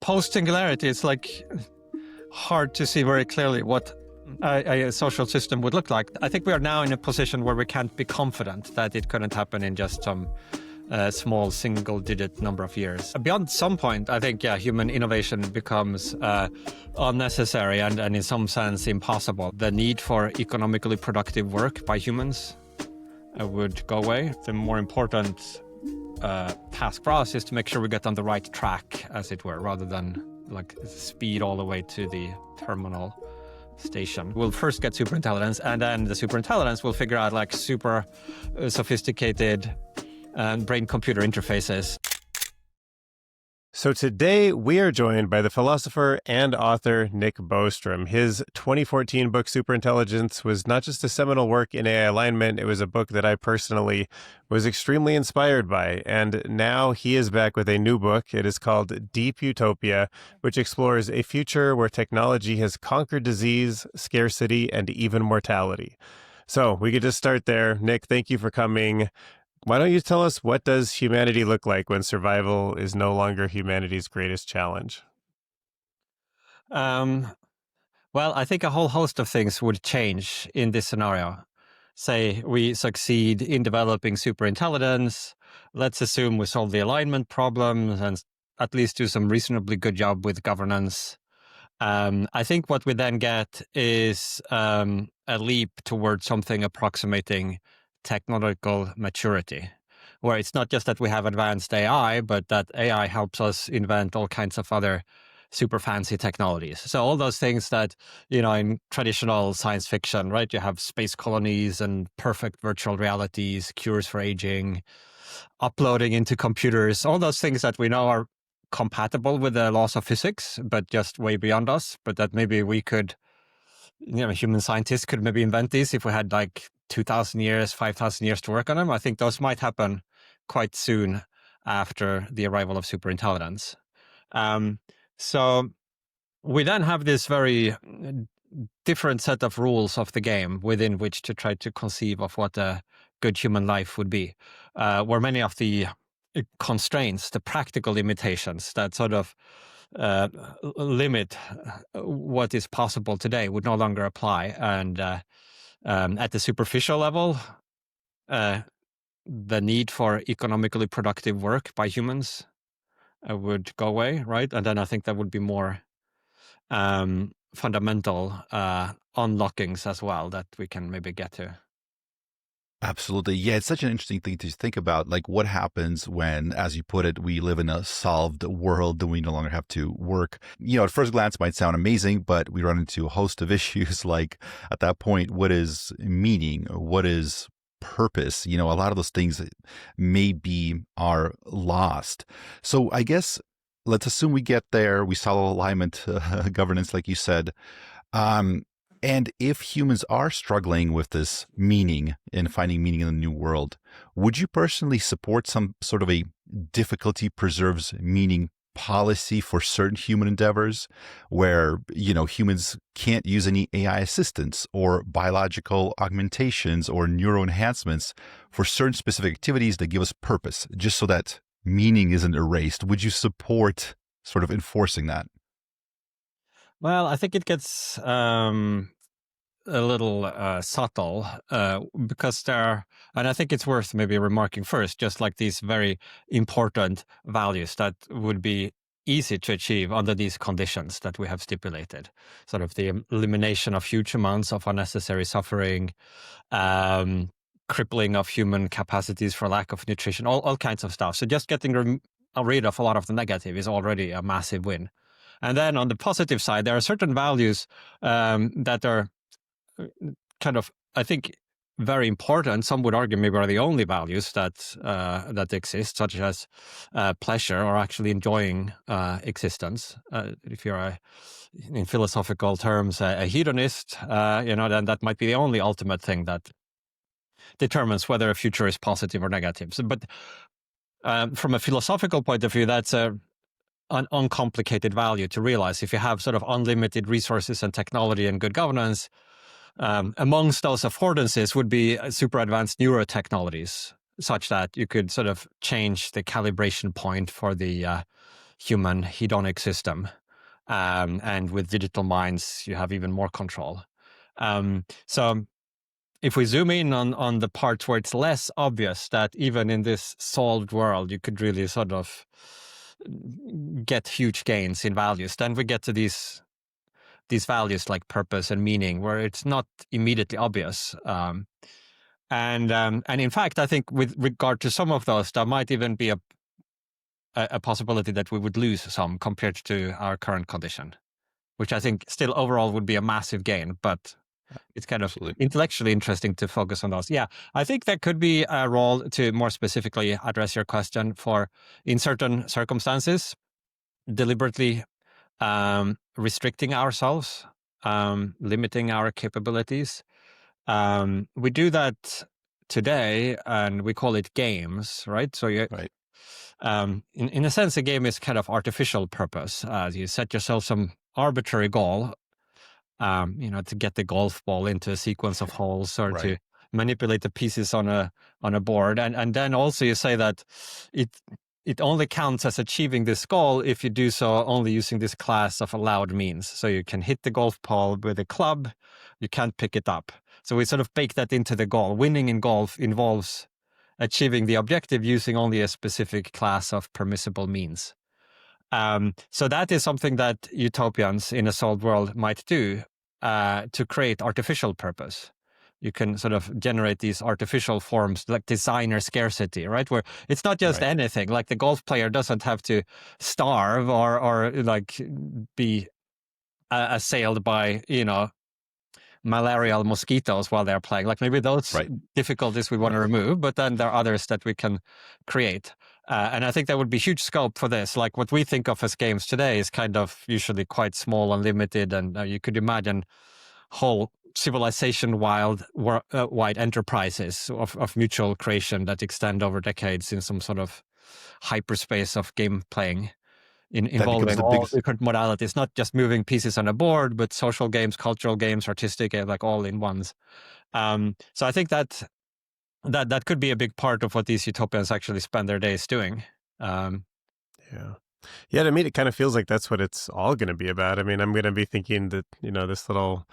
post-singularity, it's like hard to see very clearly what a social system would look like. I think we are now in a position where we can't be confident that it couldn't happen in just some small single-digit number of years. Beyond some point, I think, human innovation becomes unnecessary and in some sense impossible. The need for economically productive work by humans would go away. The more important task for us is to make sure we get on the right track, as it were, rather than like speed all the way to the terminal station. We'll first get superintelligence, and then the superintelligence will figure out like super sophisticated brain-computer interfaces. So today we are joined by the philosopher and author Nick Bostrom. His 2014 book Superintelligence was not just a seminal work in AI alignment, it was a book that I personally was extremely inspired by. And now he is back with a new book. It is called Deep Utopia, which explores a future where technology has conquered disease, scarcity, and even mortality. So we could just start there. Nick, thank you for coming. Why don't you tell us, what does humanity look like when survival is no longer humanity's greatest challenge? Well, I think a whole host of things would change in this scenario. Say we succeed in developing superintelligence. Let's assume we solve the alignment problems and at least do some reasonably good job with governance. I think what we then get is a leap towards something approximating technological maturity, where it's not just that we have advanced AI, but that AI helps us invent all kinds of other super fancy technologies. So all those things that, in traditional science fiction, right? You have space colonies and perfect virtual realities, cures for aging, uploading into computers, all those things that we know are compatible with the laws of physics, but just way beyond us. But that maybe we could, human scientists could maybe invent these if we had like 2,000 years, 5,000 years to work on them. I think those might happen quite soon after the arrival of superintelligence. So we then have this very different set of rules of the game within which to try to conceive of what a good human life would be, where many of the constraints, the practical limitations that sort of limit what is possible today would no longer apply. And at the superficial level, the need for economically productive work by humans would go away, right? And then I think there would be more fundamental unlockings as well that we can maybe get to. Absolutely. Yeah, it's such an interesting thing to think about. Like, what happens when, as you put it, we live in a solved world that we no longer have to work? At first glance might sound amazing, but we run into a host of issues. Like, at that point, what is meaning? What is purpose? A lot of those things maybe are lost. So I guess let's assume we get there. We solve alignment governance, like you said. And if humans are struggling with this meaning and finding meaning in the new world, would you personally support some sort of a difficulty preserves meaning policy for certain human endeavors where, humans can't use any AI assistance or biological augmentations or neuro enhancements for certain specific activities that give us purpose, just so that meaning isn't erased? Would you support sort of enforcing that? Well, I think it gets a little subtle because and I think it's worth maybe remarking first, just like these very important values that would be easy to achieve under these conditions that we have stipulated, sort of the elimination of huge amounts of unnecessary suffering, crippling of human capacities for lack of nutrition, all kinds of stuff. So just getting rid of a lot of the negative is already a massive win. And then on the positive side, there are certain values that are kind of, I think, very important. Some would argue maybe are the only values that exist, such as pleasure or actually enjoying existence. If you're in philosophical terms, a hedonist, then that might be the only ultimate thing that determines whether a future is positive or negative. So, but from a philosophical point of view, that's an uncomplicated value to realize. If you have sort of unlimited resources and technology and good governance, amongst those affordances would be super advanced neurotechnologies, such that you could sort of change the calibration point for the human hedonic system. And with digital minds, you have even more control. So if we zoom in on the parts where it's less obvious that even in this solved world, you could really sort of get huge gains in values, then we get to these values like purpose and meaning, where it's not immediately obvious. And in fact, I think with regard to some of those, there might even be a possibility that we would lose some compared to our current condition, which I think still overall would be a massive gain, but it's kind of Absolutely. intellectually interesting to focus on those. Yeah, I think there could be a role to more specifically address your question for, in certain circumstances, deliberately restricting ourselves, limiting our capabilities. We do that today, and we call it games, right? So Right. in a sense, a game is kind of artificial purpose. You set yourself some arbitrary goal, to get the golf ball into a sequence of holes, or Right. to manipulate the pieces on a board, and then also you say that it only counts as achieving this goal if you do so only using this class of allowed means. So you can hit the golf ball with a club, you can't pick it up. So we sort of bake that into the goal. Winning in golf involves achieving the objective using only a specific class of permissible means. So that is something that utopians in a solved world might do to create artificial purpose. You can sort of generate these artificial forms like designer scarcity, right? Where it's not just Right. anything. Like the golf player doesn't have to starve or like be assailed by, malarial mosquitoes while they're playing. Like maybe those Right. difficulties we want to remove, but then there are others that we can create. And I think there would be huge scope for this. Like what we think of as games today is kind of usually quite small and limited. And you could imagine whole civilization-wide enterprises of mutual creation that extend over decades in some sort of hyperspace of game playing. That becomes Involving the all biggest. different modalities, not just moving pieces on a board, but social games, cultural games, artistic, like all in ones. So I think that could be a big part of what these utopians actually spend their days doing. Yeah. Yeah, to me, it kind of feels like that's what it's all going to be about. I mean, I'm going to be thinking that, this little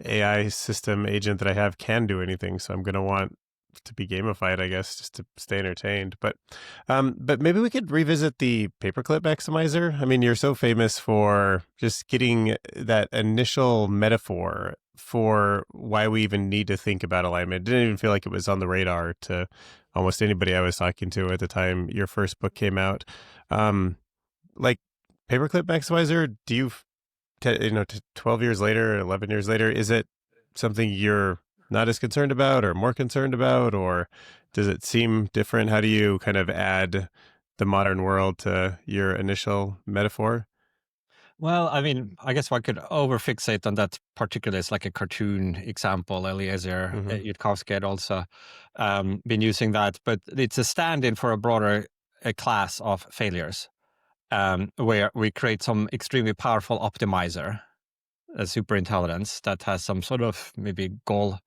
AI system agent that I have can do anything. So I'm going to want to be gamified, I guess, just to stay entertained. But maybe we could revisit the paperclip maximizer. I mean, you're so famous for just getting that initial metaphor for why we even need to think about alignment. It didn't even feel like it was on the radar to almost anybody I was talking to at the time your first book came out. Like paperclip maximizer, do you, 12 years later, 11 years later, is it something you're not as concerned about or more concerned about, or does it seem different? How do you kind of add the modern world to your initial metaphor? Well, I mean, I guess one could overfixate on that particular. It's like a cartoon example. Eliezer Mm-hmm. Yudkowsky had also been using that, but it's a stand-in for a broader class of failures, where we create some extremely powerful optimizer, a superintelligence that has some sort of maybe goal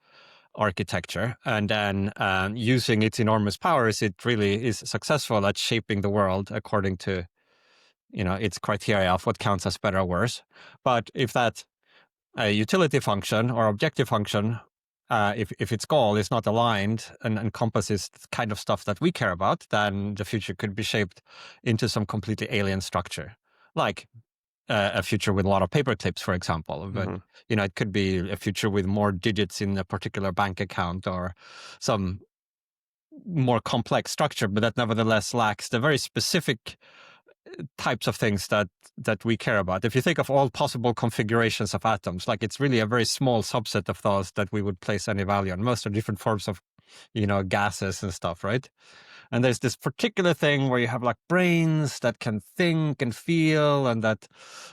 architecture, and then using its enormous powers, it really is successful at shaping the world according to its criteria of what counts as better or worse. But if that utility function or objective function, if its goal is not aligned and encompasses the kind of stuff that we care about, then the future could be shaped into some completely alien structure, like a future with a lot of paper clips, for example. But Mm-hmm. it could be a future with more digits in a particular bank account, or some more complex structure, but that nevertheless lacks the very specific types of things that we care about. If you think of all possible configurations of atoms, like it's really a very small subset of those that we would place any value on. Most are different forms of, gases and stuff, right? And there's this particular thing where you have like brains that can think and feel, and that,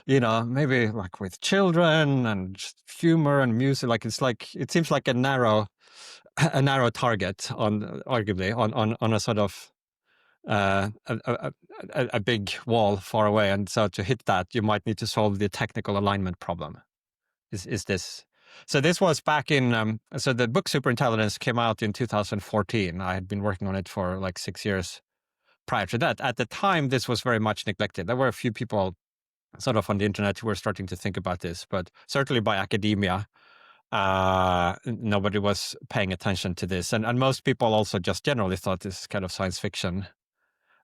maybe like with children and just humor and music, it seems like a narrow target on arguably on a sort of a big wall far away. And so to hit that, you might need to solve the technical alignment problem. Is this? So this was back in, so the book Superintelligence came out in 2014. I had been working on it for like 6 years prior to that. At the time, this was very much neglected. There were a few people sort of on the internet who were starting to think about this, but certainly by academia, nobody was paying attention to this. And most people also just generally thought this is kind of science fiction.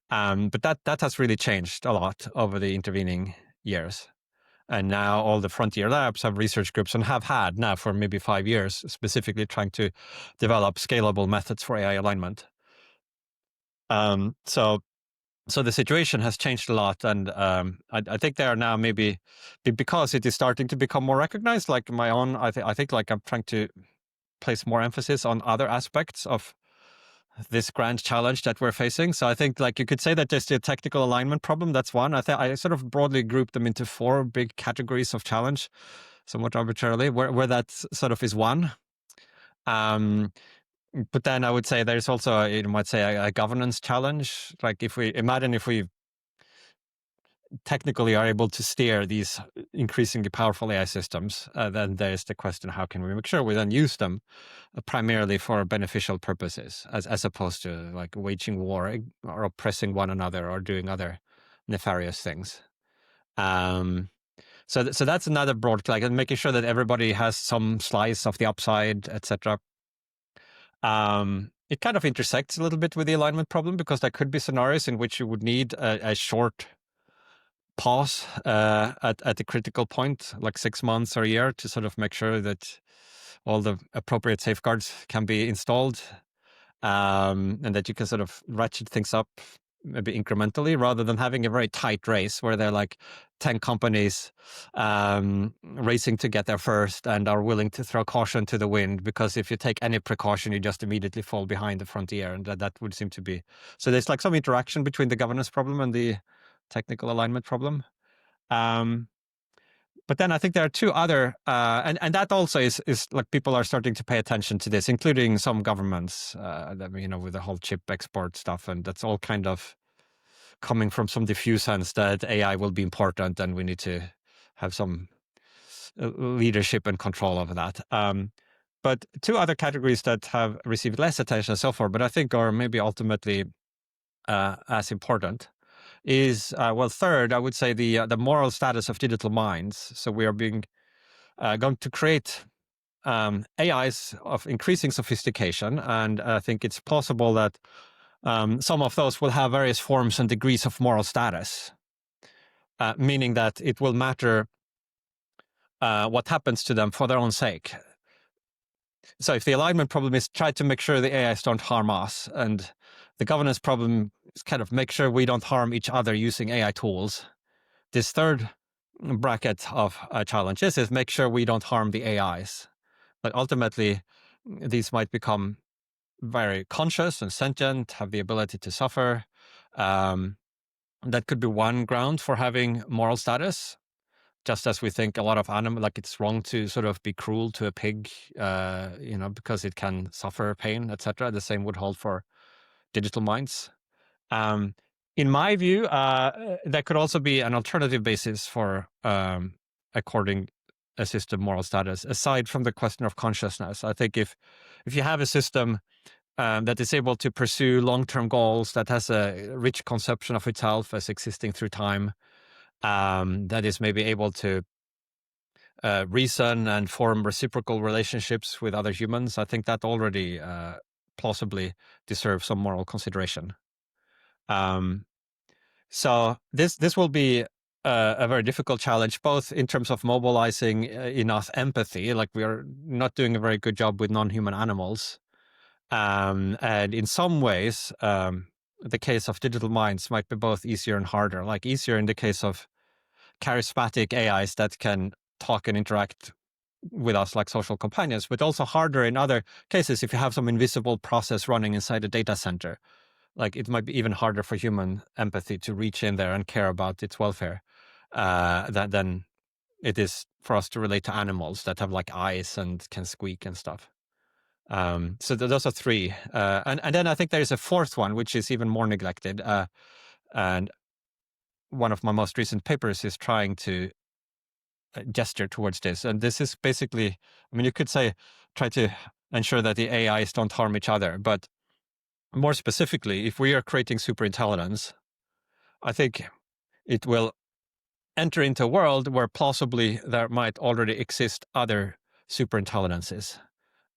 But that has really changed a lot over the intervening years. And now all the frontier labs have research groups and have had now for maybe 5 years, specifically trying to develop scalable methods for AI alignment. So the situation has changed a lot, and I think they are now maybe because it is starting to become more recognized. Like my own, I think like I'm trying to place more emphasis on other aspects of this grand challenge that we're facing. So I think like you could say that there's the technical alignment problem. That's one. I sort of broadly group them into 4 big categories of challenge, somewhat arbitrarily, where that sort of is one. But then I would say there's also, you might say, a governance challenge. Like if we technically are able to steer these increasingly powerful AI systems, then there's the question, how can we make sure we then use them primarily for beneficial purposes, as opposed to like waging war or oppressing one another or doing other nefarious things. So that's another broad, like, and making sure that everybody has some slice of the upside, etc. It kind of intersects a little bit with the alignment problem, because there could be scenarios in which you would need a short pause at the critical point, like 6 months or a year, to sort of make sure that all the appropriate safeguards can be installed, and that you can sort of ratchet things up maybe incrementally, rather than having a very tight race where there are like 10 companies racing to get there first and are willing to throw caution to the wind, because if you take any precaution, you just immediately fall behind the frontier, and that would seem to be. So there's like some interaction between the governance problem and the technical alignment problem. But then I think there are 2 other, and that also is like people are starting to pay attention to this, including some governments, that, with the whole chip export stuff, and that's all kind of coming from some diffuse sense that AI will be important and we need to have some leadership and control over that. But 2 other categories that have received less attention so far, but I think are maybe ultimately as important, is third, I would say the moral status of digital minds. So we are going to create AIs of increasing sophistication, and I think it's possible that some of those will have various forms and degrees of moral status, meaning that it will matter what happens to them for their own sake. So if the alignment problem is try to make sure the AIs don't harm us, and the governance problem is kind of make sure we don't harm each other using AI tools, this third bracket of challenges is make sure we don't harm the AIs. But ultimately, these might become very conscious and sentient, have the ability to suffer. That could be one ground for having moral status. Just as we think a lot of animals, like it's wrong to sort of be cruel to a pig, because it can suffer pain, etc. The same would hold for digital minds. In my view, there could also be an alternative basis for according a system moral status, aside from the question of consciousness. I think if you have a system that is able to pursue long-term goals, that has a rich conception of itself as existing through time, that is maybe able to reason and form reciprocal relationships with other humans, I think that already plausibly deserves some moral consideration. So this will be a very difficult challenge, both in terms of mobilizing enough empathy, like we are not doing a very good job with non-human animals. And in some ways, the case of digital minds might be both easier and harder, like easier in the case of charismatic AIs that can talk and interact with us like social companions, but also harder in other cases if you have some invisible process running inside a data center. Like it might be even harder for human empathy to reach in there and care about its welfare than it is for us to relate to animals that have like eyes and can squeak and stuff. So those are 3. And then I think there is a 4th one, which is even more neglected. And one of my most recent papers is trying to gesture towards this. And this is basically, you could say, try to ensure that the AIs don't harm each other. But more specifically, if we are creating superintelligence, I think it will enter into a world where plausibly there might already exist other superintelligences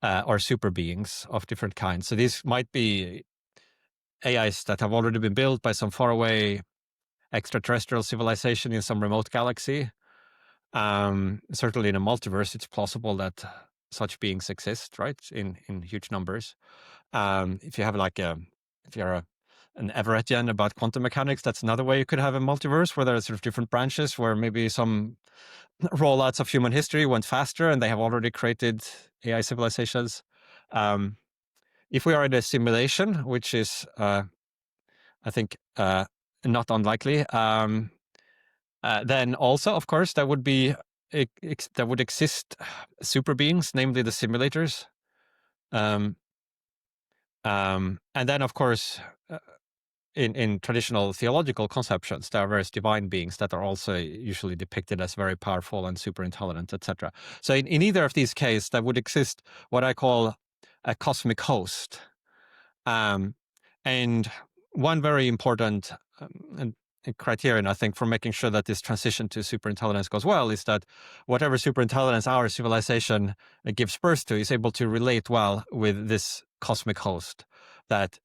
or super beings of different kinds. So these might be AIs that have already been built by some faraway extraterrestrial civilization in some remote galaxy. Certainly in a multiverse, it's plausible that such beings exist, right, in huge numbers. If you have if you're an Everettian about quantum mechanics, that's another way you could have a multiverse where there are sort of different branches where maybe some rollouts of human history went faster and they have already created AI civilizations. If we are in a simulation, which is, I think, not unlikely, then also, of course, there would exist super beings, namely the simulators. And then, of course, in traditional theological conceptions, there are various divine beings that are also usually depicted as very powerful and super intelligent, etc. So in either of these cases, there would exist what I call a cosmic host. And one very important criterion, I think, for making sure that this transition to superintelligence goes well is that whatever superintelligence our civilization gives birth to is able to relate well with this cosmic host, that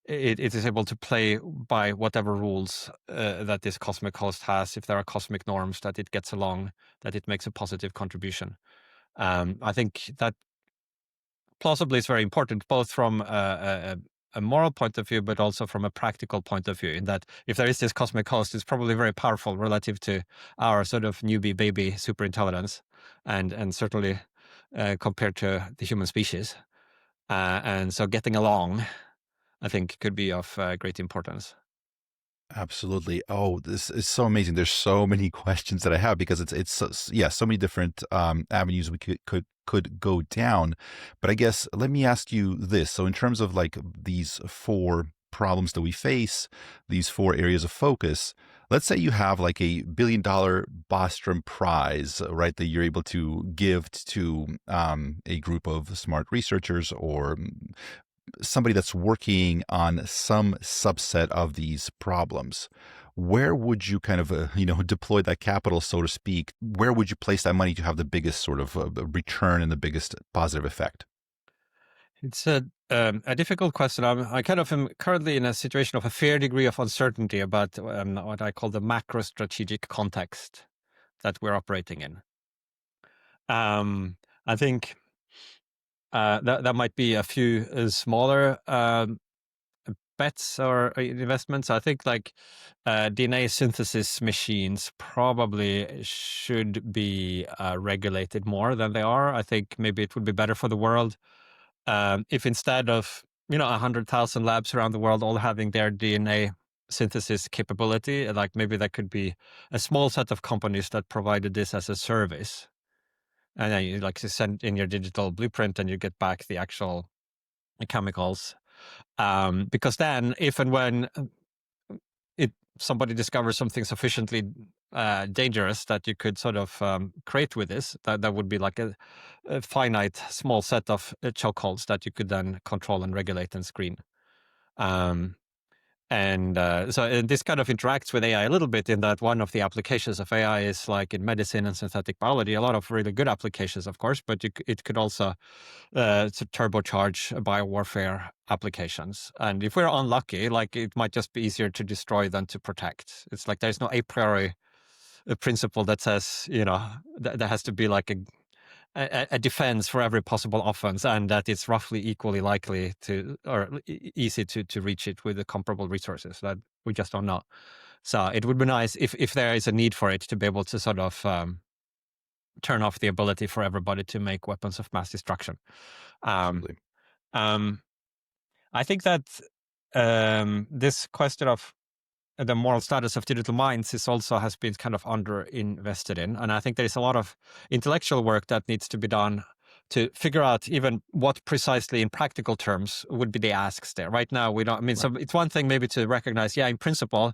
it is able to play by whatever rules that this cosmic host has. If there are cosmic norms, that it gets along, that it makes a positive contribution. I think that plausibly is very important, both from a moral point of view, but also from a practical point of view, in that if there is this cosmic host, it's probably very powerful relative to our sort of newbie baby superintelligence, and certainly compared to the human species. And so getting along, I think, could be of great importance. Absolutely. Oh, this is so amazing. There's so many questions that I have because yeah, so many different avenues we could go down. But I guess let me ask you this. So in terms of like these four problems that we face, these four areas of focus, let's say you have like $1 billion Bostrom prize, right, that you're able to give to a group of smart researchers or somebody that's working on some subset of these problems. Where would you kind of, deploy that capital, so to speak? Where would you place that money to have the biggest sort of return and the biggest positive effect? It's a difficult question. I kind of am currently in a situation of a fair degree of uncertainty about what I call the macro strategic context that we're operating in. I think that might be a few smaller bets or investments. I think like DNA synthesis machines probably should be regulated more than they are. I think maybe it would be better for the world if instead of 100,000 labs around the world all having their DNA synthesis capability, like maybe there could be a small set of companies that provided this as a service, and then you like to send in your digital blueprint and you get back the actual chemicals. Because then, if and when somebody discovers something sufficiently dangerous that you could sort of create with this, that would be like a finite small set of chokeholds that you could then control and regulate and screen. So this kind of interacts with AI a little bit, in that one of the applications of AI is like in medicine and synthetic biology, a lot of really good applications, of course, but it could also to turbocharge biowarfare applications. And if we're unlucky, like it might just be easier to destroy than to protect. It's like there's no a priori principle that says, that there has to be like a defense for every possible offense, and that it's roughly equally likely to, or easy to reach it with the comparable resources. That we just don't know. So it would be nice if there is a need for it to be able to sort of turn off the ability for everybody to make weapons of mass destruction. Absolutely. I think that this question of the moral status of digital minds has been kind of under-invested in. And I think there is a lot of intellectual work that needs to be done to figure out even what precisely in practical terms would be the asks there. Right now, we don't, so it's one thing maybe to recognize, in principle,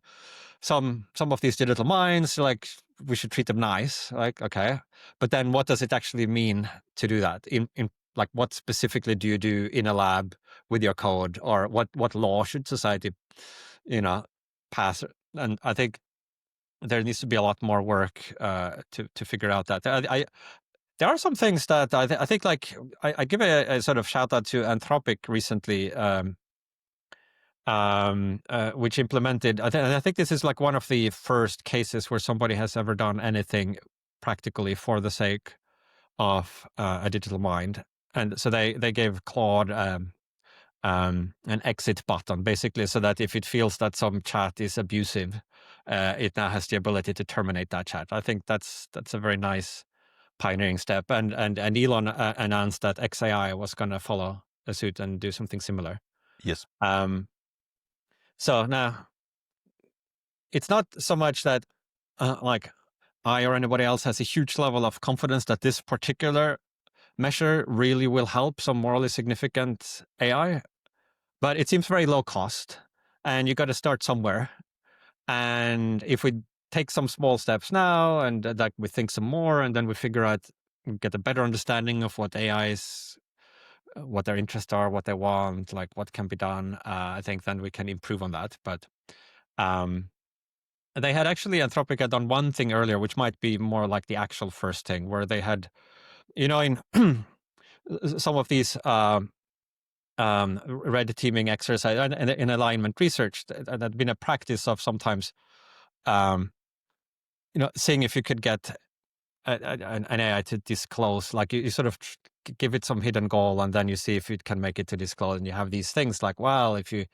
some of these digital minds, like we should treat them nice, like, okay. But then what does it actually mean to do that in like what specifically do you do in a lab with your code, or what law should society, pass? And I think there needs to be a lot more work to figure out that. There are some things that I think, like I give a sort of shout out to Anthropic recently, which implemented. I think this is like one of the first cases where somebody has ever done anything practically for the sake of a digital mind. And so they gave Claude an exit button, basically, so that if it feels that some chat is abusive, it now has the ability to terminate that chat. I think that's a very nice pioneering step. And Elon announced that XAI was going to follow a suit and do something similar. Yes. So now it's not so much that like I or anybody else has a huge level of confidence that this particular measure really will help some morally significant AI, but it seems very low cost, and you got to start somewhere. And if we take some small steps now, and like we think some more, and then we figure out, get a better understanding of what AI is, what their interests are, what they want, like what can be done, I think then we can improve on that. But they had actually, Anthropic had done one thing earlier, which might be more like the actual first thing, where they had, in some of these red teaming exercise and in alignment research, that had been a practice of sometimes, seeing if you could get an AI to disclose, like you sort of give it some hidden goal, and then you see if it can make it to disclose. And you have these things like, well, if you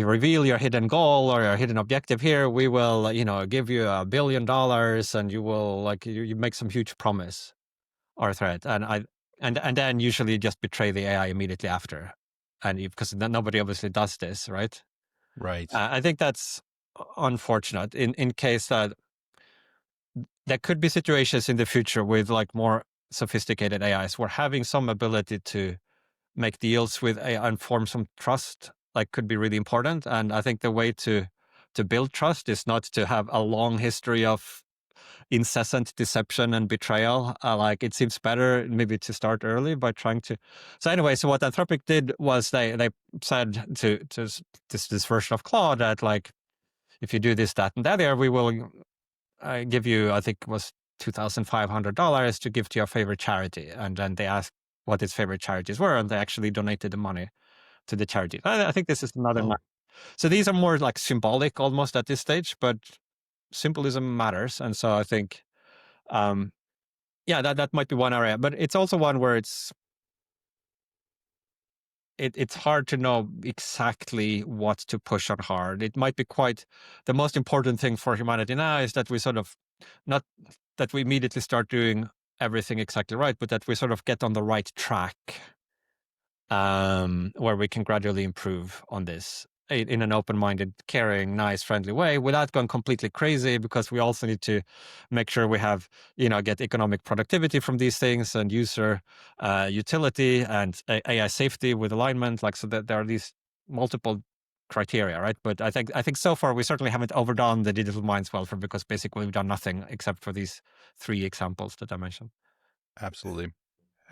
reveal your hidden goal or your hidden objective here, we will, give you $1 billion, and you will, like, you make some huge promise or threat. And then usually just betray the AI immediately after. And because nobody obviously does this, right? Right. I think that's unfortunate in case that there could be situations in the future with like more sophisticated AIs where having some ability to make deals with AI and form some trust like could be really important. And I think the way to build trust is not to have a long history of incessant deception and betrayal. Like it seems better maybe to start early by trying to. So anyway, so what Anthropic did was they said to this version of Claude that, like, if you do this, that, and that, there, we will give you, I think it was $2,500 to give to your favorite charity. And then they asked what his favorite charities were, and they actually donated the money to the charity. I think this is another. Oh. So these are more like symbolic almost at this stage, but symbolism matters. And so I think, that might be one area, but it's also one where it's hard to know exactly what to push on hard. It might be quite, the most important thing for humanity now is that we sort of, not that we immediately start doing everything exactly right, but that we sort of get on the right track, where we can gradually improve on this in an open-minded, caring, nice, friendly way without going completely crazy, because we also need to make sure we have, get economic productivity from these things and user utility and AI safety with alignment, like, so that there are these multiple criteria, right? But I think so far we certainly haven't overdone the digital minds welfare, because basically we've done nothing except for these 3 examples that I mentioned. Absolutely.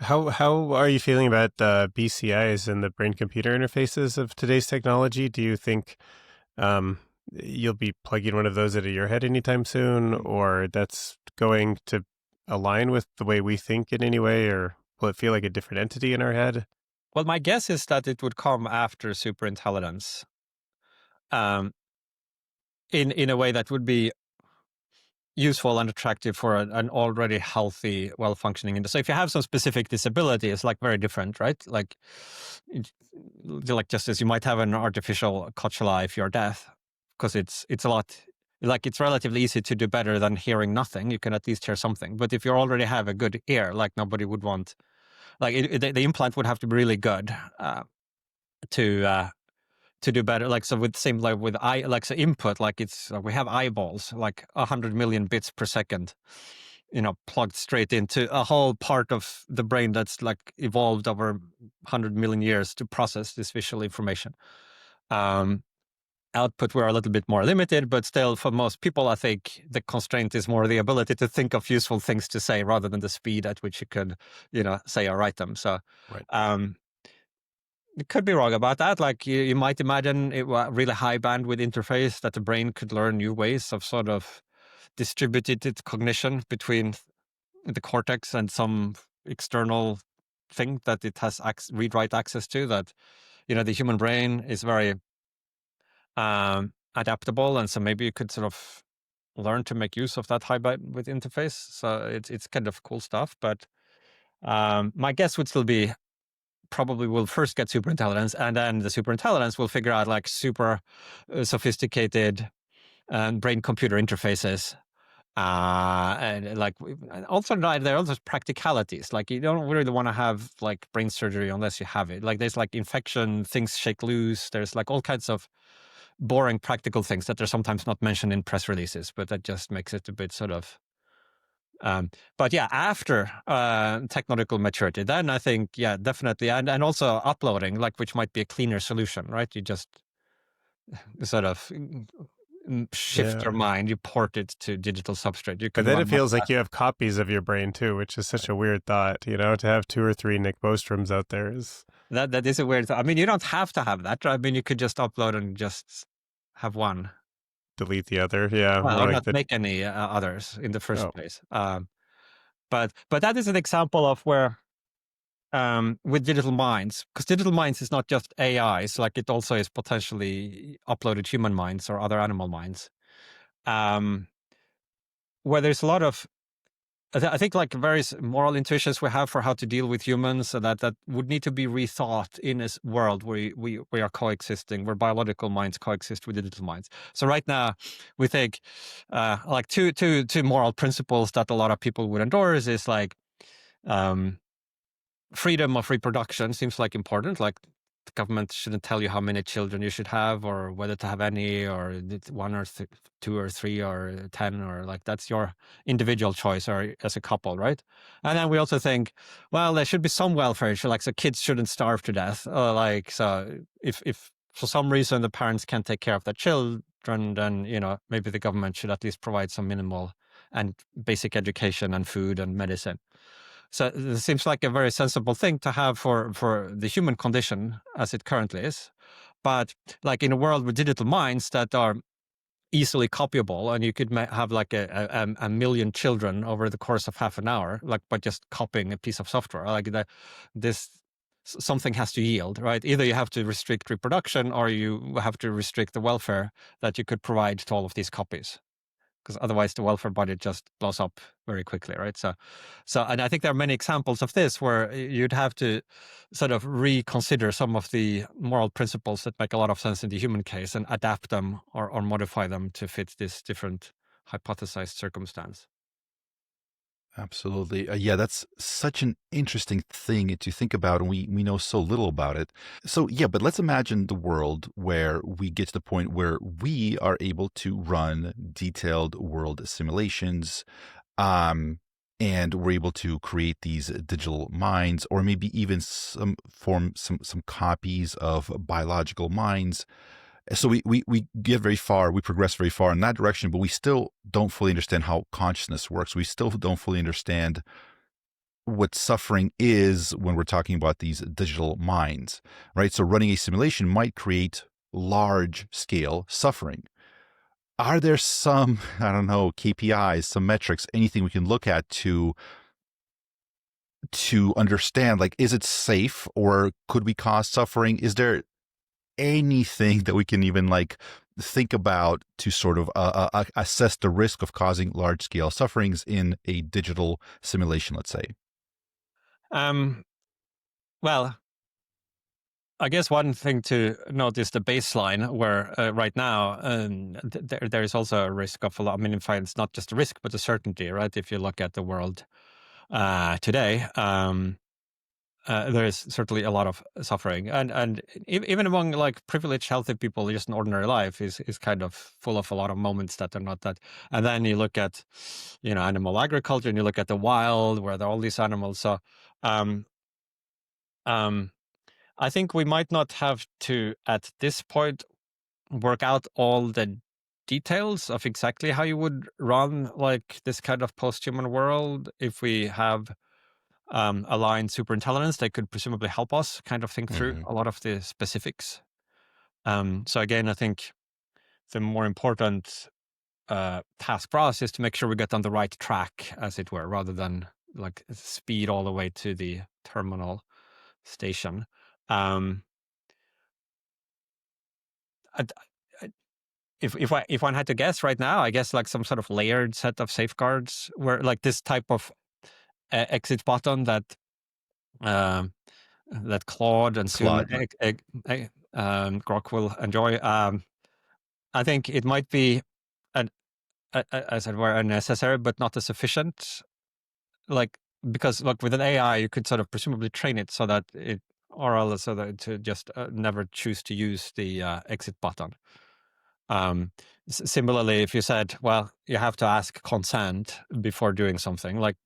How are you feeling about BCIs and the brain-computer interfaces of today's technology? Do you think you'll be plugging one of those into your head anytime soon, or that's going to align with the way we think in any way, or will it feel like a different entity in our head? Well, my guess is that it would come after superintelligence, in a way that would be useful and attractive for an already healthy, well-functioning industry. So if you have some specific disability, it's like very different, right? Like just as you might have an artificial cochlea if you're deaf, because it's a lot, like it's relatively easy to do better than hearing nothing. You can at least hear something. But if you already have a good ear, like nobody would want, like the implant would have to be really good to do better. Like, so with same, like with so input, like it's, we have eyeballs, like 100 million bits per second, plugged straight into a whole part of the brain that's like evolved over 100 million years to process this visual information. output, we're a little bit more limited, but still for most people, I think the constraint is more the ability to think of useful things to say rather than the speed at which you could, say or write them. So, Right. you could be wrong about that. Like you might imagine a really high bandwidth interface that the brain could learn new ways of sort of distributed cognition between the cortex and some external thing that it has read-write access to. That the human brain is very adaptable, and so maybe you could sort of learn to make use of that high bandwidth interface. So it's kind of cool stuff. But my guess would still be probably we'll first get superintelligence, and then the superintelligence will figure out like super sophisticated brain computer interfaces. And like, and also there are also practicalities. Like you don't really want to have like brain surgery unless you have it. Like there's like infection, things shake loose. There's like all kinds of boring practical things that are sometimes not mentioned in press releases, but that just makes it a bit sort of. But yeah, after technological maturity, then I think, yeah, definitely. And also uploading, like, which might be a cleaner solution, right? You just sort of shift your mind, you port it to digital substrate. You But can then run it much feels like faster. you have copies of your brain too, which is such a weird thought, to have 2 or 3 Nick Bostroms out there is That is a weird thought. I mean, you don't have to have that. I mean, you could just upload and just have one. delete the other. Yeah, Well, more or like not the make any others in the first oh, place. But that is an example of where with digital minds, because digital minds is not just AIs, like it also is potentially uploaded human minds or other animal minds, um, where there's a lot of I think like various moral intuitions we have for how to deal with humans, so that would need to be rethought in this world where we are coexisting, where biological minds coexist with digital minds. So right now, we think like two moral principles that a lot of people would endorse is like um, freedom of reproduction seems like important. Like the government shouldn't tell you how many children you should have or whether to have any, or one or two or three or 10, or like that's your individual choice or as a couple, right? And then we also think, well, there should be some welfare, like so kids shouldn't starve to death. Like so, if for some reason the parents can't take care of their children, then maybe the government should at least provide some minimal and basic education and food and medicine. So it seems like a very sensible thing to have for the human condition as it currently is. But like in a world with digital minds that are easily copyable, and you could have like a million children over the course of half an hour, like by just copying a piece of software, like this something has to yield, right? Either you have to restrict reproduction or you have to restrict the welfare that you could provide to all of these copies, because otherwise the welfare budget just blows up very quickly, right? So, and I think there are many examples of this where you'd have to sort of reconsider some of the moral principles that make a lot of sense in the human case and adapt them or modify them to fit this different hypothesized circumstance. Absolutely. Yeah, that's such an interesting thing to think about, and we know so little about it. So, yeah, but let's imagine the world where we get to the point where we are able to run detailed world simulations, um, and we're able to create these digital minds, or maybe even some copies of biological minds. So we get very far, we progress very far in that direction, but we still don't fully understand how consciousness works. We still don't fully understand what suffering is when we're talking about these digital minds, right? So running a simulation might create large scale suffering. Are there some, I don't know, KPIs, some metrics, anything we can look at to understand, like, is it safe or could we cause suffering? Is there anything that we can even like think about to sort of assess the risk of causing large scale sufferings in a digital simulation, let's say? Um, well, I guess one thing to note is the baseline, where right now there is also a risk of a lot. I mean, in fact, it's not just a risk, but a certainty, right? If you look at the world today, there is certainly a lot of suffering, and even among like privileged, healthy people, just an ordinary life is kind of full of a lot of moments that are not that. And then you look at, animal agriculture, and you look at the wild, where there are all these animals. So, um, um, I think we might not have to at this point work out all the details of exactly how you would run like this kind of post-human world. If we have aligned superintelligence, they could presumably help us kind of think through a lot of the specifics. So again, I think the more important task for us is to make sure we get on the right track, as it were, rather than like speed all the way to the terminal station. I, I- if one had to guess right now, I guess like some sort of layered set of safeguards, where like this type of exit button that um, that Claude and soon Claude. Grok will enjoy. I think it might be, an, as it were, unnecessary, but not as sufficient. Like, because look, with an AI, you could sort of presumably train it so that it, or else so that to just never choose to use the exit button. Similarly, if you said, well, you have to ask consent before doing something, like,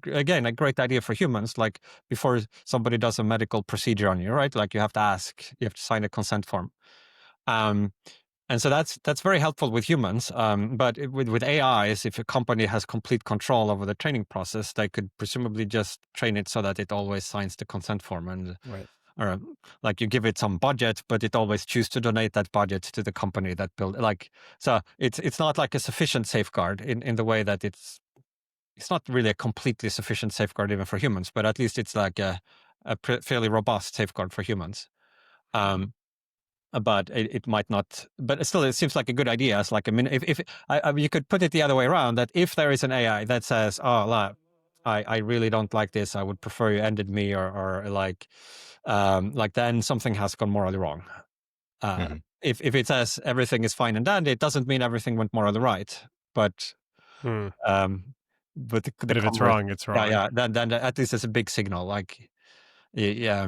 again, a great idea for humans, like before somebody does a medical procedure on you, right? Like you have to ask, you have to sign a consent form. And so that's very helpful with humans. But with AIs, if a company has complete control over the training process, they could presumably just train it so that it always signs the consent form, and Right. or like you give it some budget, but it always chooses to donate that budget to the company that built. Like, so it's not like a sufficient safeguard in the way that it's not really a completely sufficient safeguard even for humans, but at least it's like a fairly robust safeguard for humans. Um, but it might not. But still, it seems like a good idea. As like if you could put it the other way around, that if there is an AI that says, "Oh, I really don't like this. I would prefer you ended me," or like then something has gone morally wrong. Hmm. If it says everything is fine and dandy, it doesn't mean everything went morally right. But Hmm. the But if it's converse, wrong, it's yeah, wrong. yeah. Then at least it's a big signal. Like, yeah,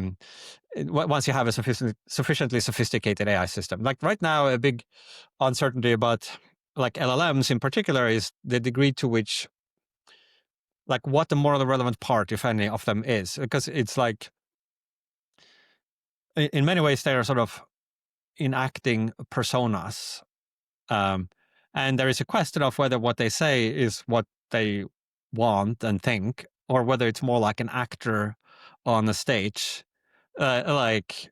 once you have a sufficiently sophisticated AI system, like right now, a big uncertainty about like LLMs in particular is the degree to which, like, what the morally relevant part, if any, of them is, because it's like in many ways they are sort of enacting personas. Um, and there is a question of whether what they say is what they want and think, or whether it's more like an actor on a stage. Like,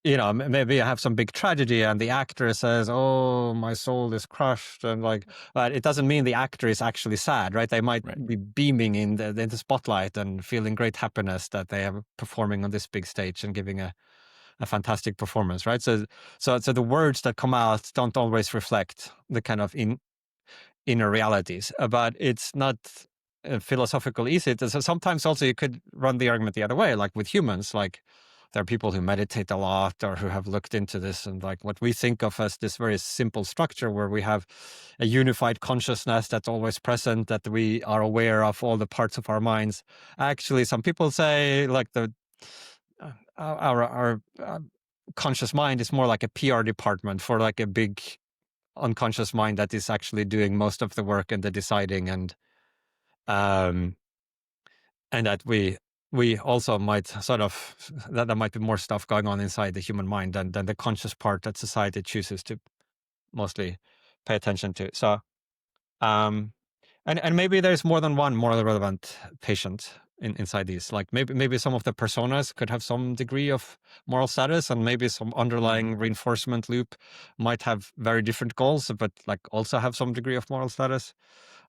maybe I have some big tragedy and the actor says, "Oh, my soul is crushed." And like, but it doesn't mean the actor is actually sad, right? They might Right. be beaming in the spotlight and feeling great happiness that they are performing on this big stage and giving a fantastic performance, right? So the words that come out don't always reflect the kind of inner realities, but it's not philosophical easy. So sometimes also you could run the argument the other way, like with humans, like there are people who meditate a lot or who have looked into this, and like what we think of as this very simple structure where we have a unified consciousness that's always present, that we are aware of all the parts of our minds. Actually, some people say like our conscious mind is more like a PR department for like a big unconscious mind that is actually doing most of the work and the deciding, um and that we also might sort of, that there might be more stuff going on inside the human mind than the conscious part that society chooses to mostly pay attention to. So um and maybe there's more than one morally relevant patient inside these. Like maybe some of the personas could have some degree of moral status, and maybe some underlying reinforcement loop might have very different goals, but like also have some degree of moral status.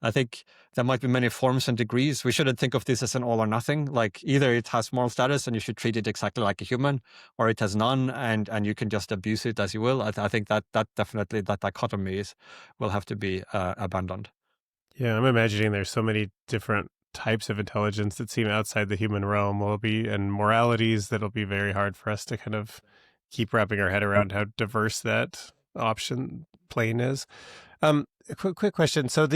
I think there might be many forms and degrees. We shouldn't think of this as an all or nothing. Like either it has moral status and you should treat it exactly like a human, or it has none and you can just abuse it as you will. I think that definitely that dichotomy will have to be abandoned. Yeah, I'm imagining there's so many different types of intelligence that seem outside the human realm will be, and moralities that'll be very hard for us to kind of keep wrapping our head around how diverse that option plane is. A quick question. So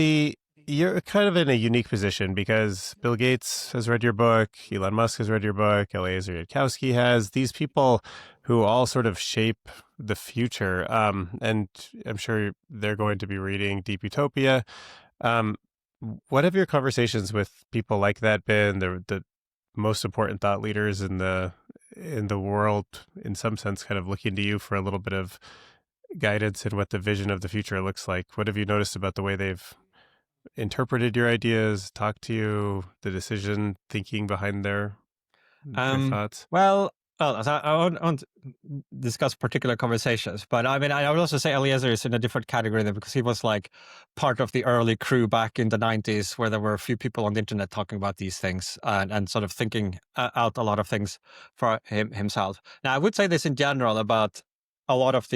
you're kind of in a unique position because Bill Gates has read your book, Elon Musk has read your book, Eliezer Yudkowsky has. These people who all sort of shape the future. And I'm sure they're going to be reading Deep Utopia. Um, what have your conversations with people like that been? The most important thought leaders in the world, in some sense, kind of looking to you for a little bit of guidance in what the vision of the future looks like. What have you noticed about the way they've interpreted your ideas, talked to you, the decision thinking behind their thoughts? Well, so I won't discuss particular conversations, but I mean, I would also say Eliezer is in a different category there because he was like part of the early crew back in the 90s where there were a few people on the internet talking about these things and sort of thinking out a lot of things for himself. Now, I would say this in general about a lot of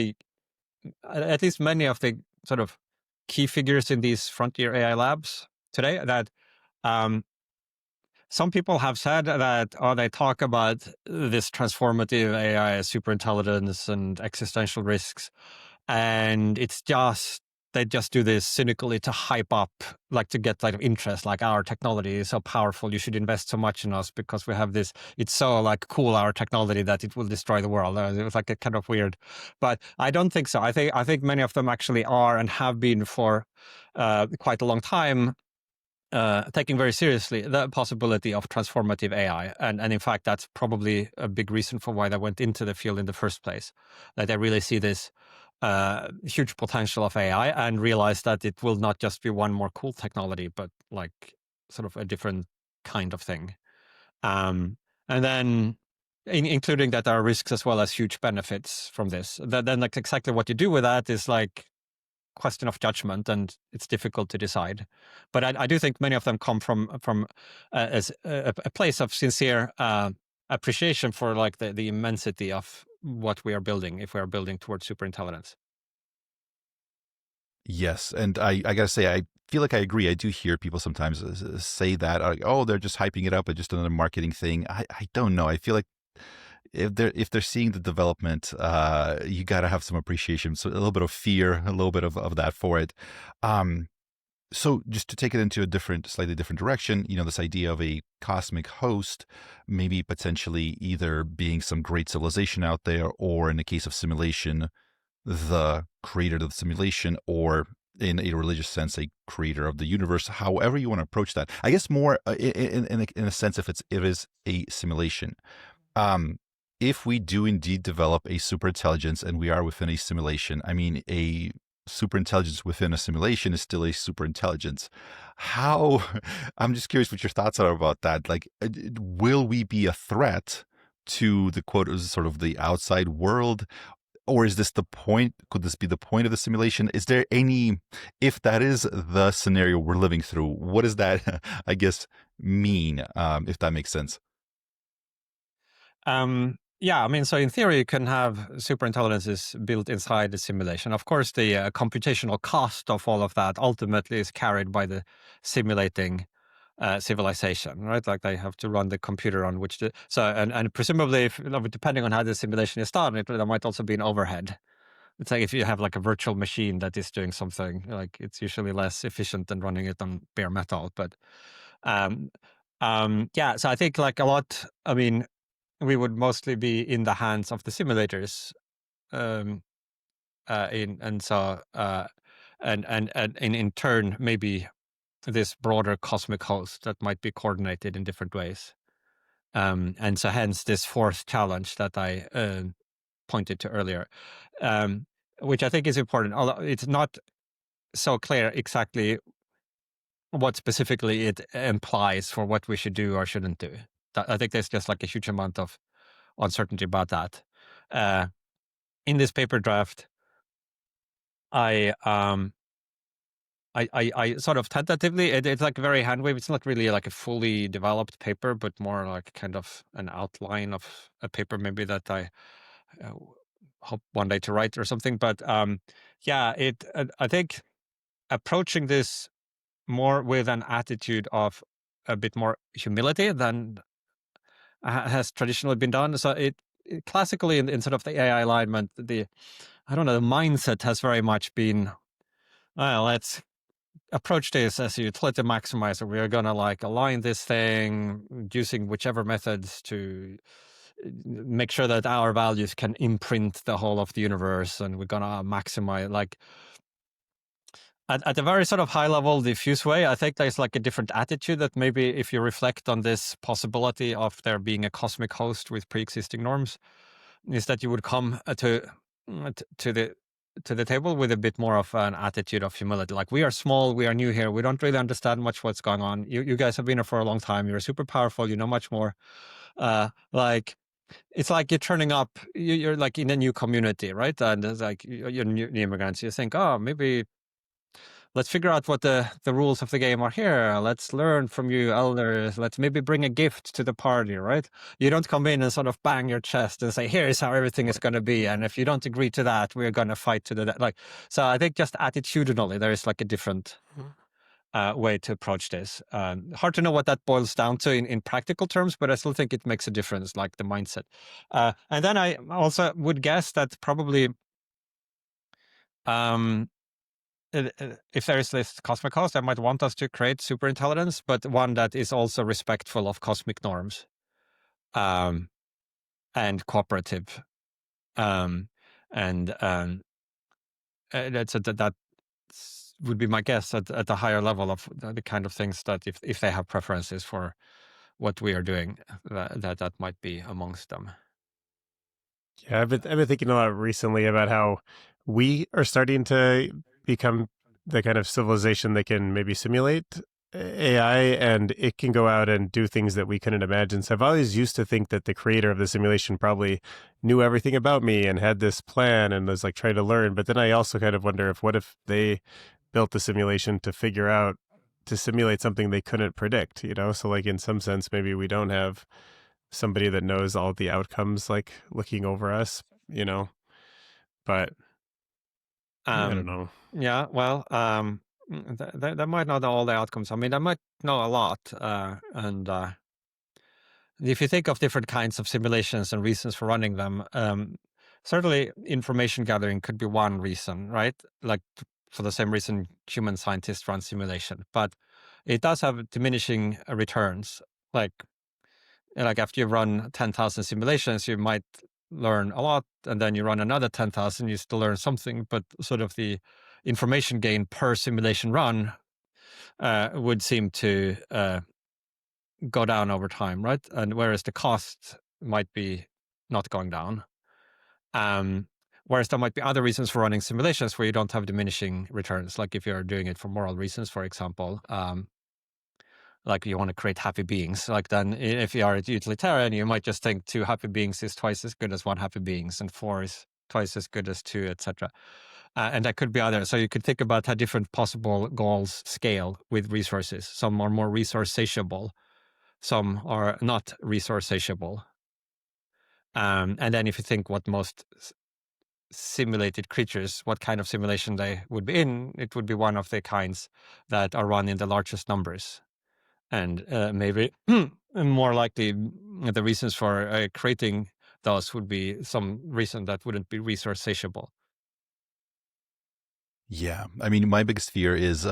at least many of the sort of key figures in these frontier AI labs today that um, some people have said that, they talk about this transformative AI, superintelligence, and existential risks, and they just do this cynically to hype up, like to get like interest, like our technology is so powerful, you should invest so much in us because we have this. It's so like cool our technology that it will destroy the world. It was like a kind of weird, but I don't think so. I think many of them actually are and have been for quite a long time taking very seriously the possibility of transformative AI. And in fact, that's probably a big reason for why they went into the field in the first place. That they really see this huge potential of AI and realize that it will not just be one more cool technology, but like sort of a different kind of thing. And then including that there are risks as well as huge benefits from this. Then like exactly what you do with that is like question of judgment, and it's difficult to decide. But I do think many of them come from as a place of sincere appreciation for like the immensity of what we are building if we are building towards superintelligence. Yes, and I gotta say, I feel like I agree. I do hear people sometimes say that, like, "Oh, they're just hyping it up. It's just another marketing thing." I don't know. I feel like if they're seeing the development, you gotta have some appreciation, so a little bit of fear, a little bit of that for it. Um, so just to take it into a slightly different direction, this idea of a cosmic host, maybe potentially either being some great civilization out there, or in the case of simulation, the creator of the simulation, or in a religious sense, a creator of the universe. However you want to approach that, I guess more in a sense, if it is a simulation. Um, if we do indeed develop a superintelligence and we are within a simulation, I mean, a superintelligence within a simulation is still a superintelligence. How, I'm just curious what your thoughts are about that. Like, will we be a threat to the quote, sort of the outside world? Or is this the point? Could this be the point of the simulation? Is there if that is the scenario we're living through, what does that, I guess, mean, if that makes sense? Yeah, I mean, so in theory, you can have superintelligences built inside the simulation. Of course, the computational cost of all of that ultimately is carried by the simulating civilization, right? Like they have to run the computer on which and presumably, if, depending on how the simulation is done, there might also be an overhead. It's like if you have like a virtual machine that is doing something, like it's usually less efficient than running it on bare metal. But um, yeah, so I think like a lot. I mean, we would mostly be in the hands of the simulators, um, in and so and in turn maybe this broader cosmic host that might be coordinated in different ways. And so hence this fourth challenge that I pointed to earlier, um, which I think is important. Although it's not so clear exactly what specifically it implies for what we should do or shouldn't do. I think there's just like a huge amount of uncertainty about that. Uh, in this paper draft, I I sort of tentatively, it's like very hand wave. It's not really like a fully developed paper, but more like kind of an outline of a paper maybe that I uh, hope one day to write or something. But yeah, I think approaching this more with an attitude of a bit more humility than has traditionally been done. So classically in sort of the AI alignment, I don't know, the mindset has very much been, well, let's approach this as a utility maximizer. We are going to like align this thing using whichever methods to make sure that our values can imprint the whole of the universe, and we're going to maximize like at a very sort of high level diffuse way. I think there's like a different attitude that maybe if you reflect on this possibility of there being a cosmic host with pre-existing norms, is that you would come to the to the table with a bit more of an attitude of humility. Like, we are small, we are new here, we don't really understand much what's going on. You guys have been here for a long time. You're super powerful. You know much more. Like, it's like you're turning up. You're like in a new community, right? And it's like you're new immigrants. You think, oh, maybe let's figure out what the rules of the game are here. Let's learn from you elders. Let's maybe bring a gift to the party, right? You don't come in and sort of bang your chest and say, here's how everything is going to be. And if you don't agree to that, we're going to fight to the death. Like, so I think just attitudinally, there is like a different way to approach this. Hard to know what that boils down to in practical terms, but I still think it makes a difference, like the mindset. And then I also would guess that probably if there is this cosmic host, I might want us to create superintelligence, but one that is also respectful of cosmic norms and cooperative. That would be my guess at a higher level of the kind of things that if they have preferences for what we are doing, that might be amongst them. Yeah, I've been thinking a lot recently about how we are starting to become the kind of civilization that can maybe simulate AI, and it can go out and do things that we couldn't imagine. So I've always used to think that the creator of the simulation probably knew everything about me and had this plan and was like trying to learn. But then I also kind of wonder what if they built the simulation to figure out to simulate something they couldn't predict, you know? So like in some sense, maybe we don't have somebody that knows all the outcomes, like looking over us, you know, but I don't know. Yeah, well, they might not know all the outcomes. I mean, they might know a lot. And if you think of different kinds of simulations and reasons for running them, certainly information gathering could be one reason, right? Like for the same reason human scientists run simulation, but it does have diminishing returns. Like after you run 10,000 simulations, you might learn a lot, and then you run another 10,000, you still learn something, but sort of the information gain per simulation run would seem to go down over time, right? And whereas the cost might be not going down. Whereas there might be other reasons for running simulations where you don't have diminishing returns, like if you're doing it for moral reasons, for example. Like you want to create happy beings, like then if you are a utilitarian, you might just think 2 happy beings is twice as good as 1 happy beings, and 4 is twice as good as 2, etc. And that could be other. So you could think about how different possible goals scale with resources. Some are more resource satiable, some are not resource satiable. And then if you think what most simulated creatures, what kind of simulation they would be in, it would be one of the kinds that are run in the largest numbers. And maybe more likely the reasons for creating those would be some reason that wouldn't be resource satiable. Yeah. I mean, my biggest fear is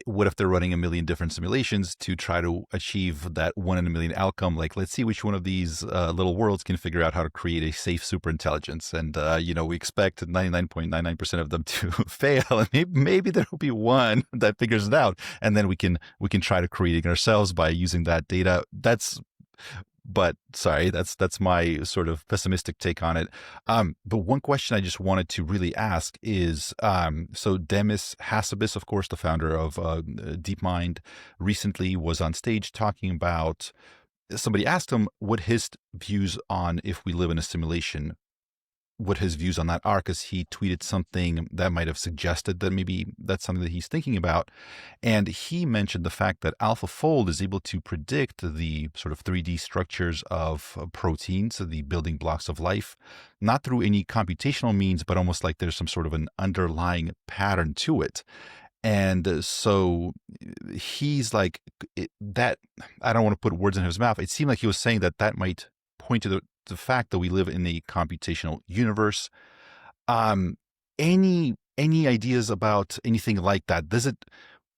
what if they're running a million different simulations to try to achieve that 1 in a million outcome? Like, let's see which one of these little worlds can figure out how to create a safe superintelligence. And, we expect 99.99% of them to fail. And maybe there will be one that figures it out. And then we can try to create it ourselves by using that data. But sorry, that's my sort of pessimistic take on it. But one question I just wanted to really ask is, so Demis Hassabis, of course, the founder of DeepMind, recently was on stage talking about, somebody asked him what his views on if we live in a simulation, what his views on that are, because he tweeted something that might have suggested that maybe that's something that he's thinking about. And he mentioned the fact that AlphaFold is able to predict the sort of 3D structures of proteins, so the building blocks of life, not through any computational means, but almost like there's some sort of an underlying pattern to it. And so he's like, that, I don't want to put words in his mouth. It seemed like he was saying that might point to the fact that we live in a computational universe. Any ideas about anything like that?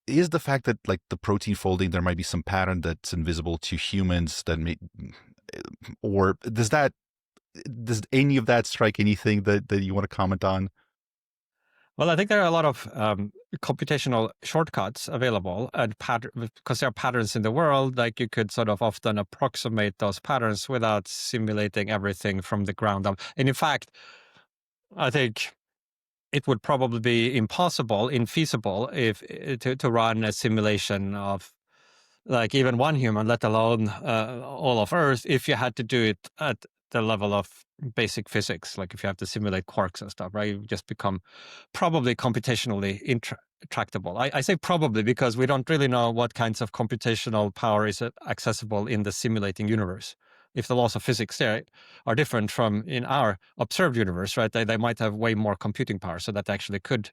Is the fact that like the protein folding, there might be some pattern that's invisible to humans that or does any of that strike anything that you want to comment on? Well, I think there are a lot of computational shortcuts available, and because there are patterns in the world, like you could sort of often approximate those patterns without simulating everything from the ground up. And in fact, I think it would probably be impossible, infeasible, if to run a simulation of like even one human, let alone all of Earth, if you had to do it at the level of basic physics, like if you have to simulate quarks and stuff, right? You just become probably computationally intractable. I say probably because we don't really know what kinds of computational power is accessible in the simulating universe. If the laws of physics there are different from in our observed universe, right? They might have way more computing power, so that they actually could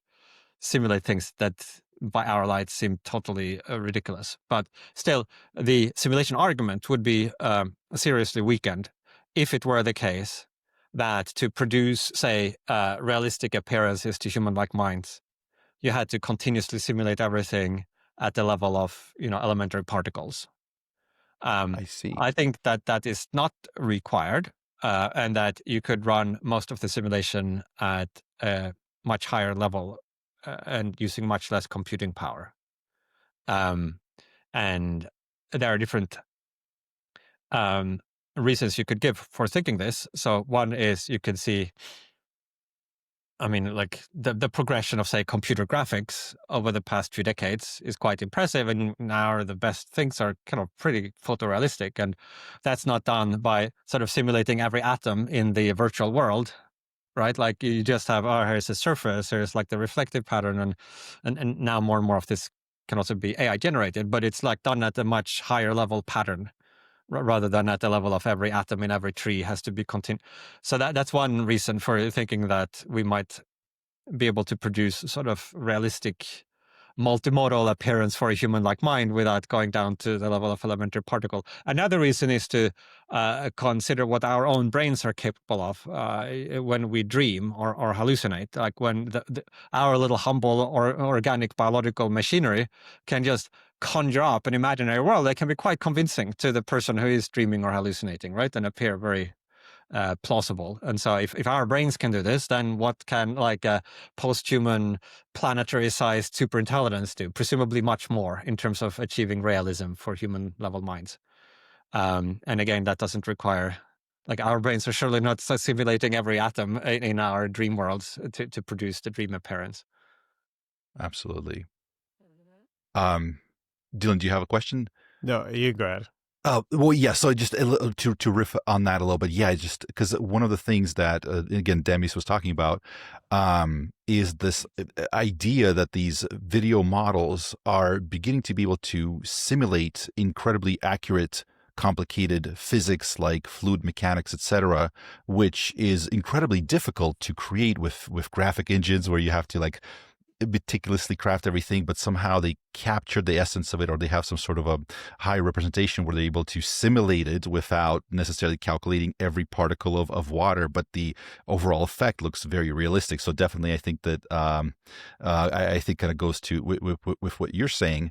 simulate things that by our lights seem totally ridiculous. But still, the simulation argument would be seriously weakened if it were the case that to produce, say, realistic appearances to human-like minds, you had to continuously simulate everything at the level of elementary particles. I see. I think that is not required, and that you could run most of the simulation at a much higher level and using much less computing power. And there are different reasons you could give for thinking this. So one is you can see, I mean, like the progression of, say, computer graphics over the past few decades is quite impressive. And now the best things are kind of pretty photorealistic. And that's not done by sort of simulating every atom in the virtual world, right? Like you just have, oh, here's a surface, here's like the reflective pattern. And now more and more of this can also be AI generated, but it's like done at a much higher level pattern rather than at the level of every atom in every tree has to be continued. So that's one reason for thinking that we might be able to produce sort of realistic multimodal appearance for a human-like mind without going down to the level of elementary particle. Another reason is to consider what our own brains are capable of when we dream or hallucinate. Like when our little humble or organic biological machinery can just conjure up an imaginary world that can be quite convincing to the person who is dreaming or hallucinating, right? And appear very plausible. And so if our brains can do this, then what can like a post-human planetary-sized superintelligence do? Presumably much more in terms of achieving realism for human-level minds. And again, that doesn't require, like our brains are surely not simulating every atom in our dream worlds to produce the dream appearance. Absolutely. Dylan, do you have a question? No, you go ahead. Well, yeah. So just to riff on that a little bit, yeah. Just because one of the things that again Demis was talking about is this idea that these video models are beginning to be able to simulate incredibly accurate, complicated physics like fluid mechanics, etc., which is incredibly difficult to create with graphic engines where you have to like meticulously craft everything, but somehow they capture the essence of it, or they have some sort of a high representation where they're able to simulate it without necessarily calculating every particle of water, but the overall effect looks very realistic. So definitely, I think that I think kind of goes to with what you're saying.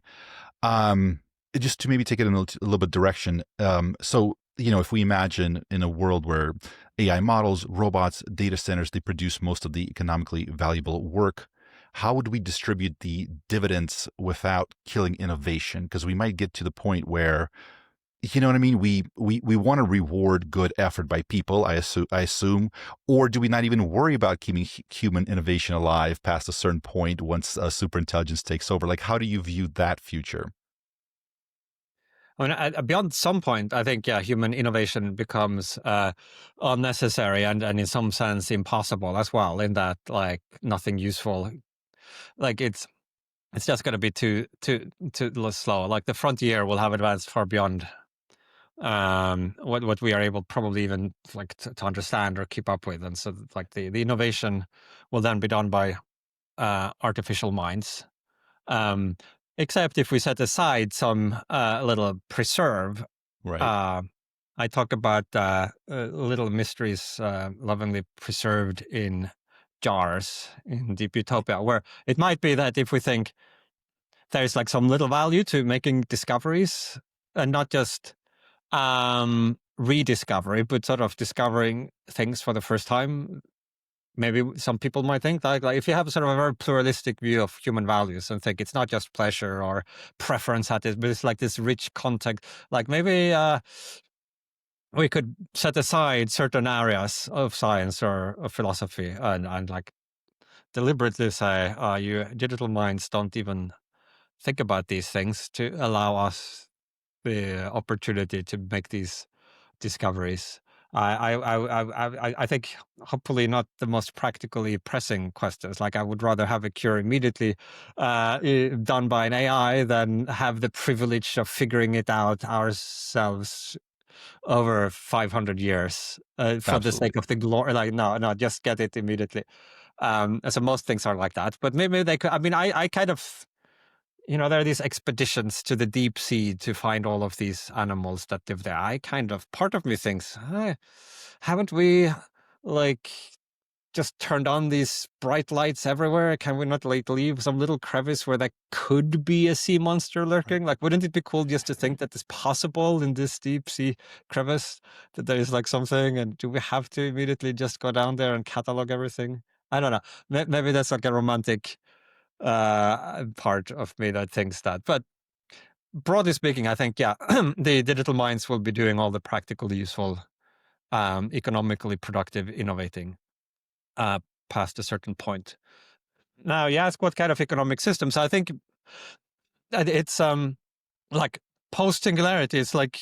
Just to maybe take it in a little bit direction. So if we imagine in a world where AI models, robots, data centers, they produce most of the economically valuable work, how would we distribute the dividends without killing innovation? Because we might get to the point where, you know what I mean? We want to reward good effort by people, I assume, or do we not even worry about keeping human innovation alive past a certain point once superintelligence takes over? Like, how do you view that future? I mean, beyond some point, I think, yeah, human innovation becomes unnecessary and in some sense impossible as well, in that like nothing useful, like it's just going to be too slow. Like the frontier will have advanced far beyond what we are able probably even like to understand or keep up with. And so like the innovation will then be done by artificial minds. Except if we set aside some little preserve. Right. I talk about little mysteries lovingly preserved in jars in Deep Utopia, where it might be that if we think there's like some little value to making discoveries and not just rediscovery, but sort of discovering things for the first time. Maybe some people might think like if you have sort of a very pluralistic view of human values and think it's not just pleasure or preference at it, but it's like this rich context, like maybe we could set aside certain areas of science or of philosophy and like deliberately say, you digital minds don't even think about these things to allow us the opportunity to make these discoveries. I think hopefully not the most practically pressing questions. Like I would rather have a cure immediately done by an AI than have the privilege of figuring it out ourselves over 500 years for the sake Absolutely. of the glory. Like no, just get it immediately. So most things are like that. But maybe they could. I mean, I kind of there are these expeditions to the deep sea to find all of these animals that live there. Part of me thinks, haven't we like just turned on these bright lights everywhere? Can we not like leave some little crevice where there could be a sea monster lurking? Like, wouldn't it be cool just to think that it's possible in this deep sea crevice that there is like something? And do we have to immediately just go down there and catalog everything? I don't know. Maybe that's like a romantic part of me that thinks that. But broadly speaking, I think, yeah, the digital minds will be doing all the practical, useful, economically productive, innovating past a certain point. Now, you ask what kind of economic systems. I think it's like post-singularity. It's like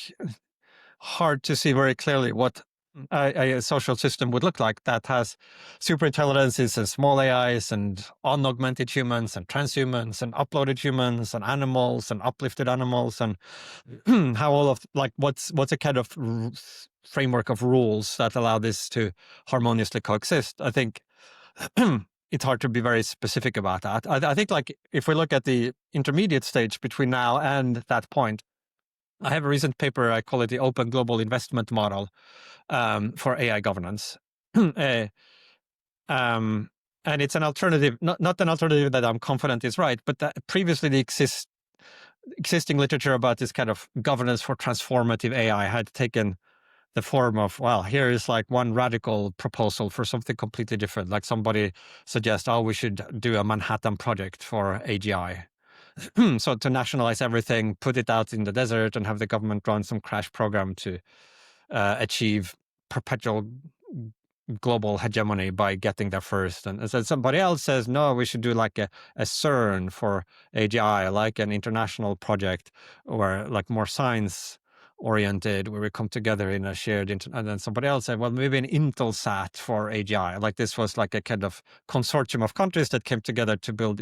hard to see very clearly what a social system would look like that has superintelligences and small AIs and unaugmented humans and transhumans and uploaded humans and animals and uplifted animals, and how all of like what's a kind of framework of rules that allow this to harmoniously coexist. I think it's hard to be very specific about that. I think like if we look at the intermediate stage between now and that point, I have a recent paper, I call it the Open Global Investment Model for AI governance. And it's an alternative, not an alternative that I'm confident is right, but that previously the existing literature about this kind of governance for transformative AI had taken the form of, well, here is like one radical proposal for something completely different. Like somebody suggests, oh, we should do a Manhattan Project for AGI. So to nationalize everything, put it out in the desert, and have the government run some crash program to achieve perpetual global hegemony by getting there first. And so somebody else says, no, we should do like a CERN for AGI, like an international project, or like more science oriented, where we come together in a shared and then somebody else said, well, maybe an Intelsat for AGI. Like this was like a kind of consortium of countries that came together to build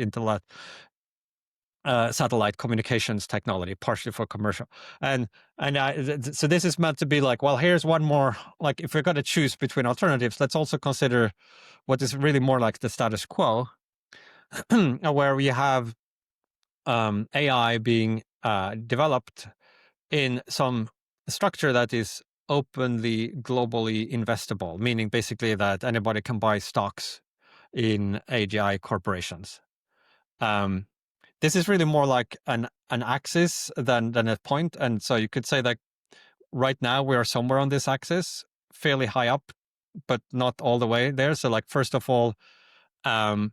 satellite communications technology, partially for commercial. So this is meant to be like, well, here's one more, like if we're going to choose between alternatives, let's also consider what is really more like the status quo, where we have AI being developed in some structure that is openly globally investable, meaning basically that anybody can buy stocks in AGI corporations. This is really more like an axis than a point. And so you could say that right now we are somewhere on this axis, fairly high up, but not all the way there. So like, first of all, some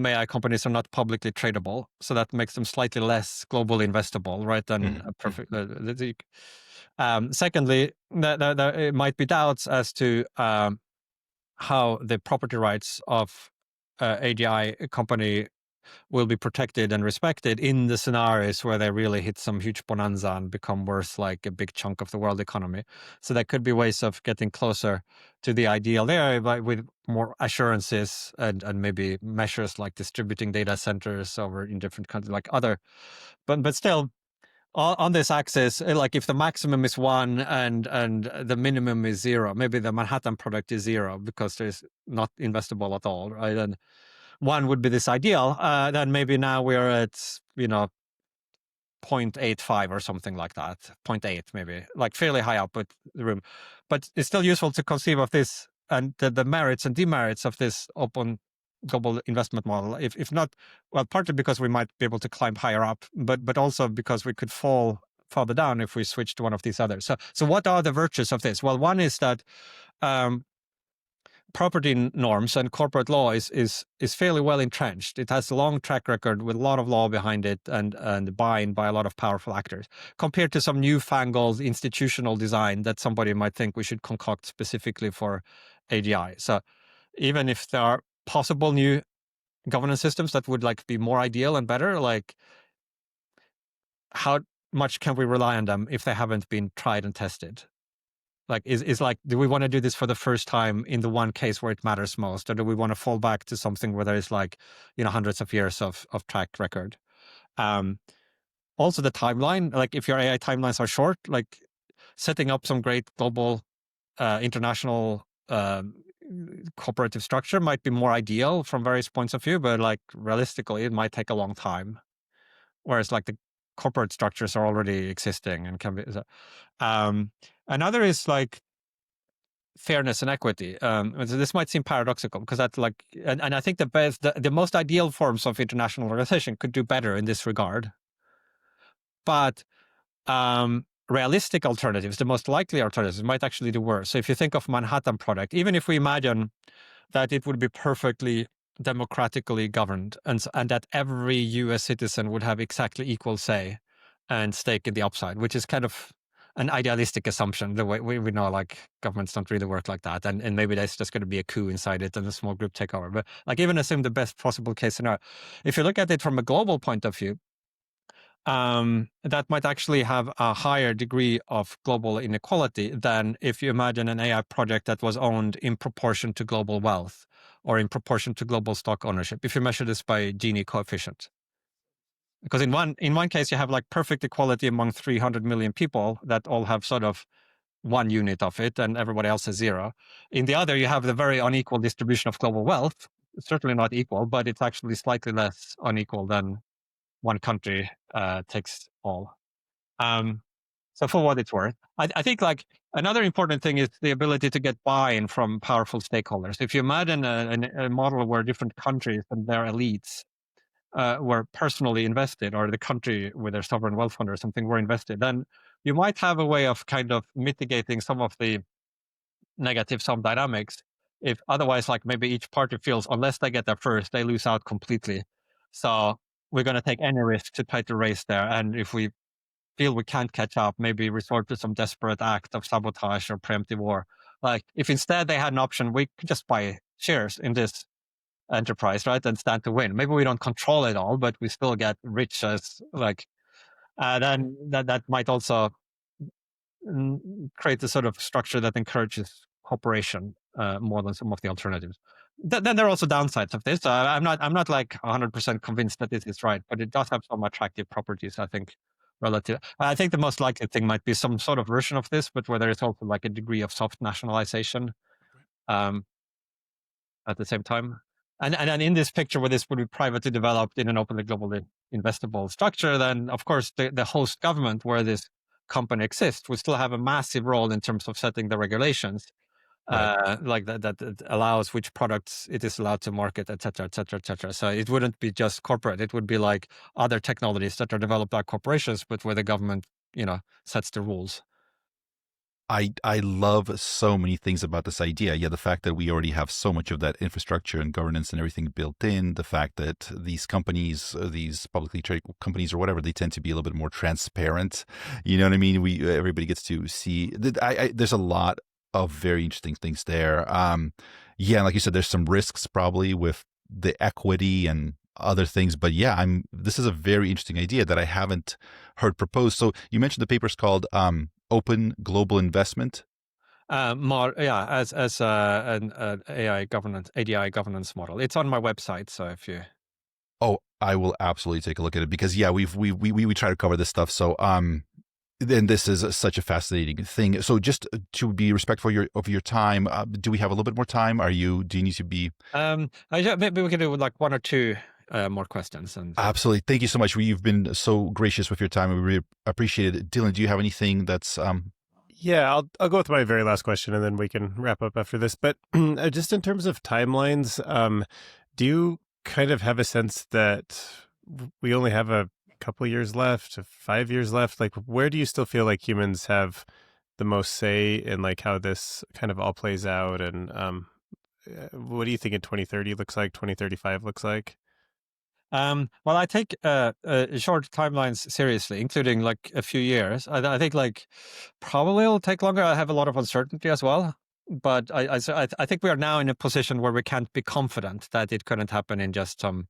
AI companies are not publicly tradable, so that makes them slightly less globally investable, right? Than a perfect. Secondly, there might be doubts as to how the property rights of AGI company will be protected and respected in the scenarios where they really hit some huge bonanza and become worth like a big chunk of the world economy. So there could be ways of getting closer to the ideal there, but with more assurances and maybe measures like distributing data centers over in different countries, like other. But still, on this axis, like if the maximum is 1 and the minimum is 0, maybe the Manhattan product is 0 because there's not investable at all, right? And 1 would be this ideal. Then maybe now we're at 0.85 or something like that, 0.8 maybe, like fairly high up with the room. But it's still useful to conceive of this and the merits and demerits of this open global investment model. If not, well, partly because we might be able to climb higher up, but also because we could fall farther down if we switch to one of these others. So what are the virtues of this? Well, one is that property norms and corporate law is fairly well entrenched. It has a long track record with a lot of law behind it and buy-in by a lot of powerful actors, compared to some newfangled institutional design that somebody might think we should concoct specifically for AGI. So even if there are possible new governance systems that would like be more ideal and better, like how much can we rely on them if they haven't been tried and tested? Like, is like, do we want to do this for the first time in the one case where it matters most, or do we want to fall back to something where there is like, hundreds of years of track record? Also, the timeline, like if your AI timelines are short, like setting up some great global, international cooperative structure might be more ideal from various points of view, but like realistically, it might take a long time. Whereas like the corporate structures are already existing and can be. Another is like fairness and equity. So this might seem paradoxical because that's like, and I think the most ideal forms of international organization could do better in this regard. But realistic alternatives, the most likely alternatives, might actually do worse. So if you think of Manhattan Project, even if we imagine that it would be perfectly democratically governed and that every US citizen would have exactly equal say and stake in the upside, which is kind of an idealistic assumption. The way we know like governments don't really work like that. And maybe there's just going to be a coup inside it and a small group take over. But like even assume the best possible case scenario. If you look at it from a global point of view, that might actually have a higher degree of global inequality than if you imagine an AI project that was owned in proportion to global wealth or in proportion to global stock ownership, if you measure this by Gini coefficient. Because in one case, you have like perfect equality among 300 million people that all have sort of one unit of it and everybody else has zero. In the other, you have the very unequal distribution of global wealth. It's certainly not equal, but it's actually slightly less unequal than one country takes all. So for what it's worth, I think like another important thing is the ability to get buy-in from powerful stakeholders. If you imagine a model where different countries and their elites were personally invested, or the country with their sovereign wealth fund or something were invested, then you might have a way of kind of mitigating some of the negative sum dynamics. If otherwise, like maybe each party feels unless they get there first, they lose out completely. So we're going to take any risk to try to race there. And if we feel we can't catch up, maybe resort to some desperate act of sabotage or preemptive war. Like if instead they had an option, we could just buy shares in this enterprise, right, and stand to win. Maybe we don't control it all, but we still get rich as like. Then that might also create a sort of structure that encourages cooperation more than some of the alternatives. Then there are also downsides of this. I'm not like 100% convinced that this is right, but it does have some attractive properties, I think, relative. I think the most likely thing might be some sort of version of this, but where there is also like a degree of soft nationalization at the same time. And then in this picture where this would be privately developed in an openly globally investable structure, then of course the host government where this company exists would still have a massive role in terms of setting the regulations, like that allows which products it is allowed to market, et cetera, et cetera, et cetera. So it wouldn't be just corporate. It would be like other technologies that are developed by corporations, but where the government, sets the rules. I love so many things about this idea. Yeah, the fact that we already have so much of that infrastructure and governance and everything built in, the fact that these companies, these publicly traded companies or whatever, they tend to be a little bit more transparent. You know what I mean? Everybody gets to see. There's a lot of very interesting things there. Yeah, and like you said, there's some risks probably with the equity and other things, but yeah, this is a very interesting idea that I haven't heard proposed. So you mentioned the paper's called Open Global Investment. As an AI governance ADI governance model. It's on my website, so if you. Oh, I will absolutely take a look at it because yeah, we try to cover this stuff. So then this is such a fascinating thing. So just to be respectful of your time, do we have a little bit more time? Do you need to be? Maybe we can do like one or two more questions. And absolutely, thank you so much. You've been so gracious with your time. We really appreciate it. Dylan, do you have anything that's? Yeah, I'll go with my very last question, and then we can wrap up after this. But just in terms of timelines, do you kind of have a sense that we only have a couple years left, 5 years left? Like, where do you still feel like humans have the most say in like how this kind of all plays out? And what do you think in 2030 looks like, 2035 looks like? Well, I take short timelines seriously, including like a few years. I think like probably it'll take longer. I have a lot of uncertainty as well. but I think we are now in a position where we can't be confident that it couldn't happen in just some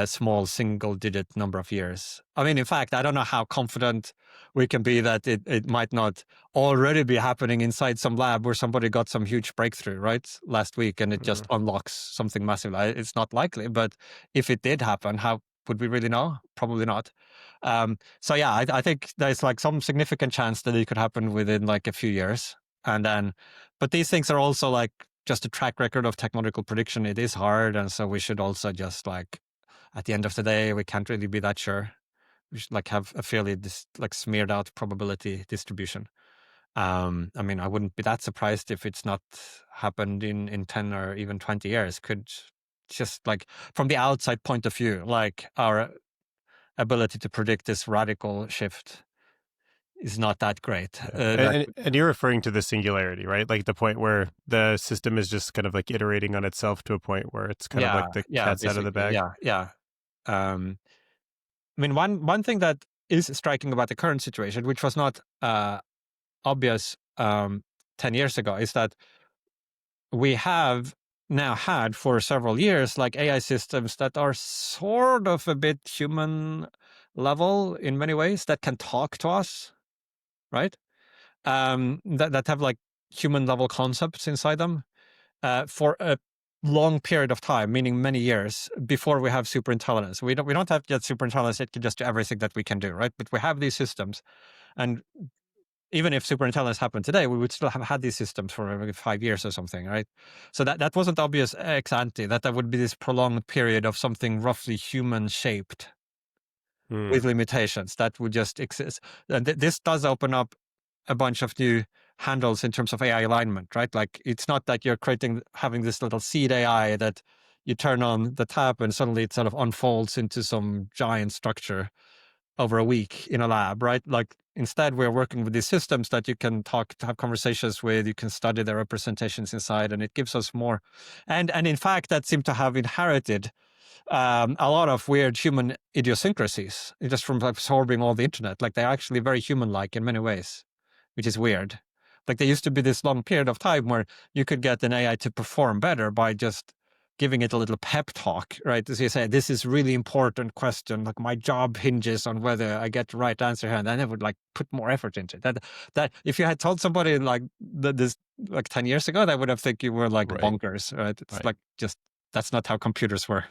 small single-digit number of years. I mean, in fact, I don't know how confident we can be that it might not already be happening inside some lab where somebody got some huge breakthrough, right, last week, and it just unlocks something massive. It's not likely, but if it did happen, how would we really know? Probably not. So yeah, I think there's like some significant chance that it could happen within like a few years. And then, but these things are also like just a track record of technological prediction. It is hard. And so we should also just like, at the end of the day, we can't really be that sure. We should like have a fairly like smeared out probability distribution. I mean, I wouldn't be that surprised if it's not happened in 10 or even 20 years. Could just like from the outside point of view, like our ability to predict this radical shift is not that great. And you're referring to the singularity, right? Like the point where the system is just kind of like iterating on itself to a point where it's kind of like the cat's out of the bag. Yeah. I mean, one thing that is striking about the current situation, which was not obvious 10 years ago, is that we have now had for several years like AI systems that are sort of a bit human level in many ways, that can talk to us, right? That have like human level concepts inside them for a long period of time, meaning many years before we have superintelligence. We don't have yet superintelligence. It can just do everything that we can do, right? But we have these systems, and even if superintelligence happened today, we would still have had these systems for maybe 5 years or something, right? So that wasn't obvious ex ante, that there would be this prolonged period of something roughly human shaped with limitations that would just exist. And this does open up a bunch of new handles in terms of AI alignment, right? Like it's not that you're having this little seed AI that you turn on the tap and suddenly it sort of unfolds into some giant structure over a week in a lab, right? Like instead we're working with these systems that you can have conversations with, you can study their representations inside, and it gives us more. And in fact, that seem to have inherited a lot of weird human idiosyncrasies just from absorbing all the internet. Like they're actually very human-like in many ways, which is weird. Like there used to be this long period of time where you could get an AI to perform better by just giving it a little pep talk, right? As you say, this is really important question. Like my job hinges on whether I get the right answer here, and then I would like put more effort into it. That if you had told somebody like this like 10 years ago, they would have think you were like bonkers, right? It's like just that's not how computers were.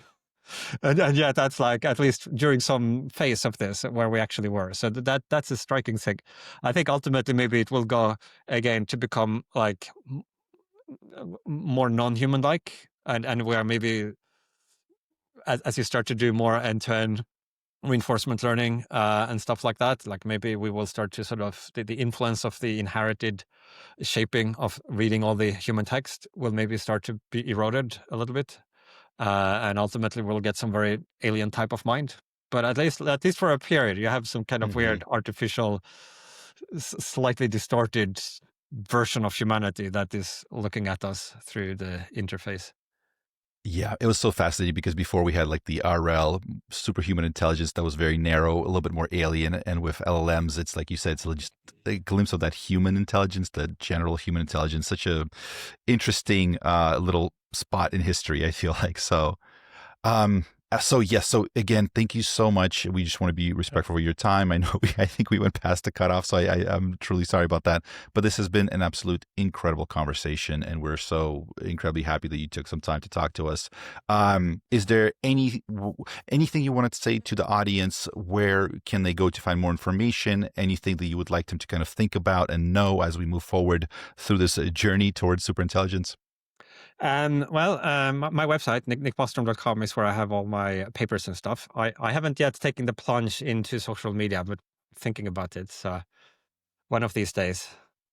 And yeah, that's like at least during some phase of this where we actually were. So that's a striking thing. I think ultimately maybe it will go again to become like more non-human like, and where maybe as you start to do more end-to-end reinforcement learning and stuff like that, like maybe we will start to sort of the influence of the inherited shaping of reading all the human text will maybe start to be eroded a little bit. And ultimately we'll get some very alien type of mind. But at least for a period, you have some kind of weird artificial, slightly distorted version of humanity that is looking at us through the interface. Yeah, it was so fascinating because before we had like the RL, superhuman intelligence, that was very narrow, a little bit more alien. And with LLMs, it's like you said, it's just a glimpse of that human intelligence, the general human intelligence, such a interesting little spot in history, I feel like. So yes. So again, thank you so much. We just want to be respectful of your time. I know I think we went past the cutoff, so I'm truly sorry about that. But this has been an absolute incredible conversation, and we're so incredibly happy that you took some time to talk to us. Is there anything you wanted to say to the audience? Where can they go to find more information? Anything that you would like them to kind of think about and know as we move forward through this journey towards superintelligence? My website, nickbostrom.com, is where I have all my papers and stuff. I haven't yet taken the plunge into social media, but thinking about it. So one of these days.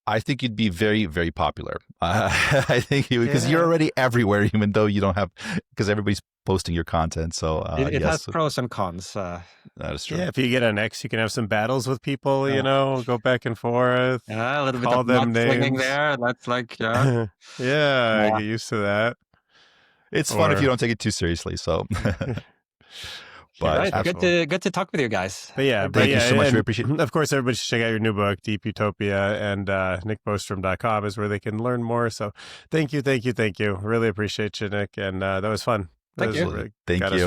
I think you'd be very, very popular. I think because you're already everywhere, even though you don't have, because everybody's posting your content. So it has pros and cons. That is true. Yeah, if you get an X, you can have some battles with people. You know, go back and forth. Yeah, a little bit call of them names there. That's like yeah. Get used to that. It's fun if you don't take it too seriously. So. But right. Good to talk with you guys. But yeah, Thank you so much. and We appreciate it. Of course, everybody should check out your new book, Deep Utopia, and nickbostrom.com is where they can learn more. So thank you. Really appreciate you, Nick. And that was fun. Thank you. Thank you.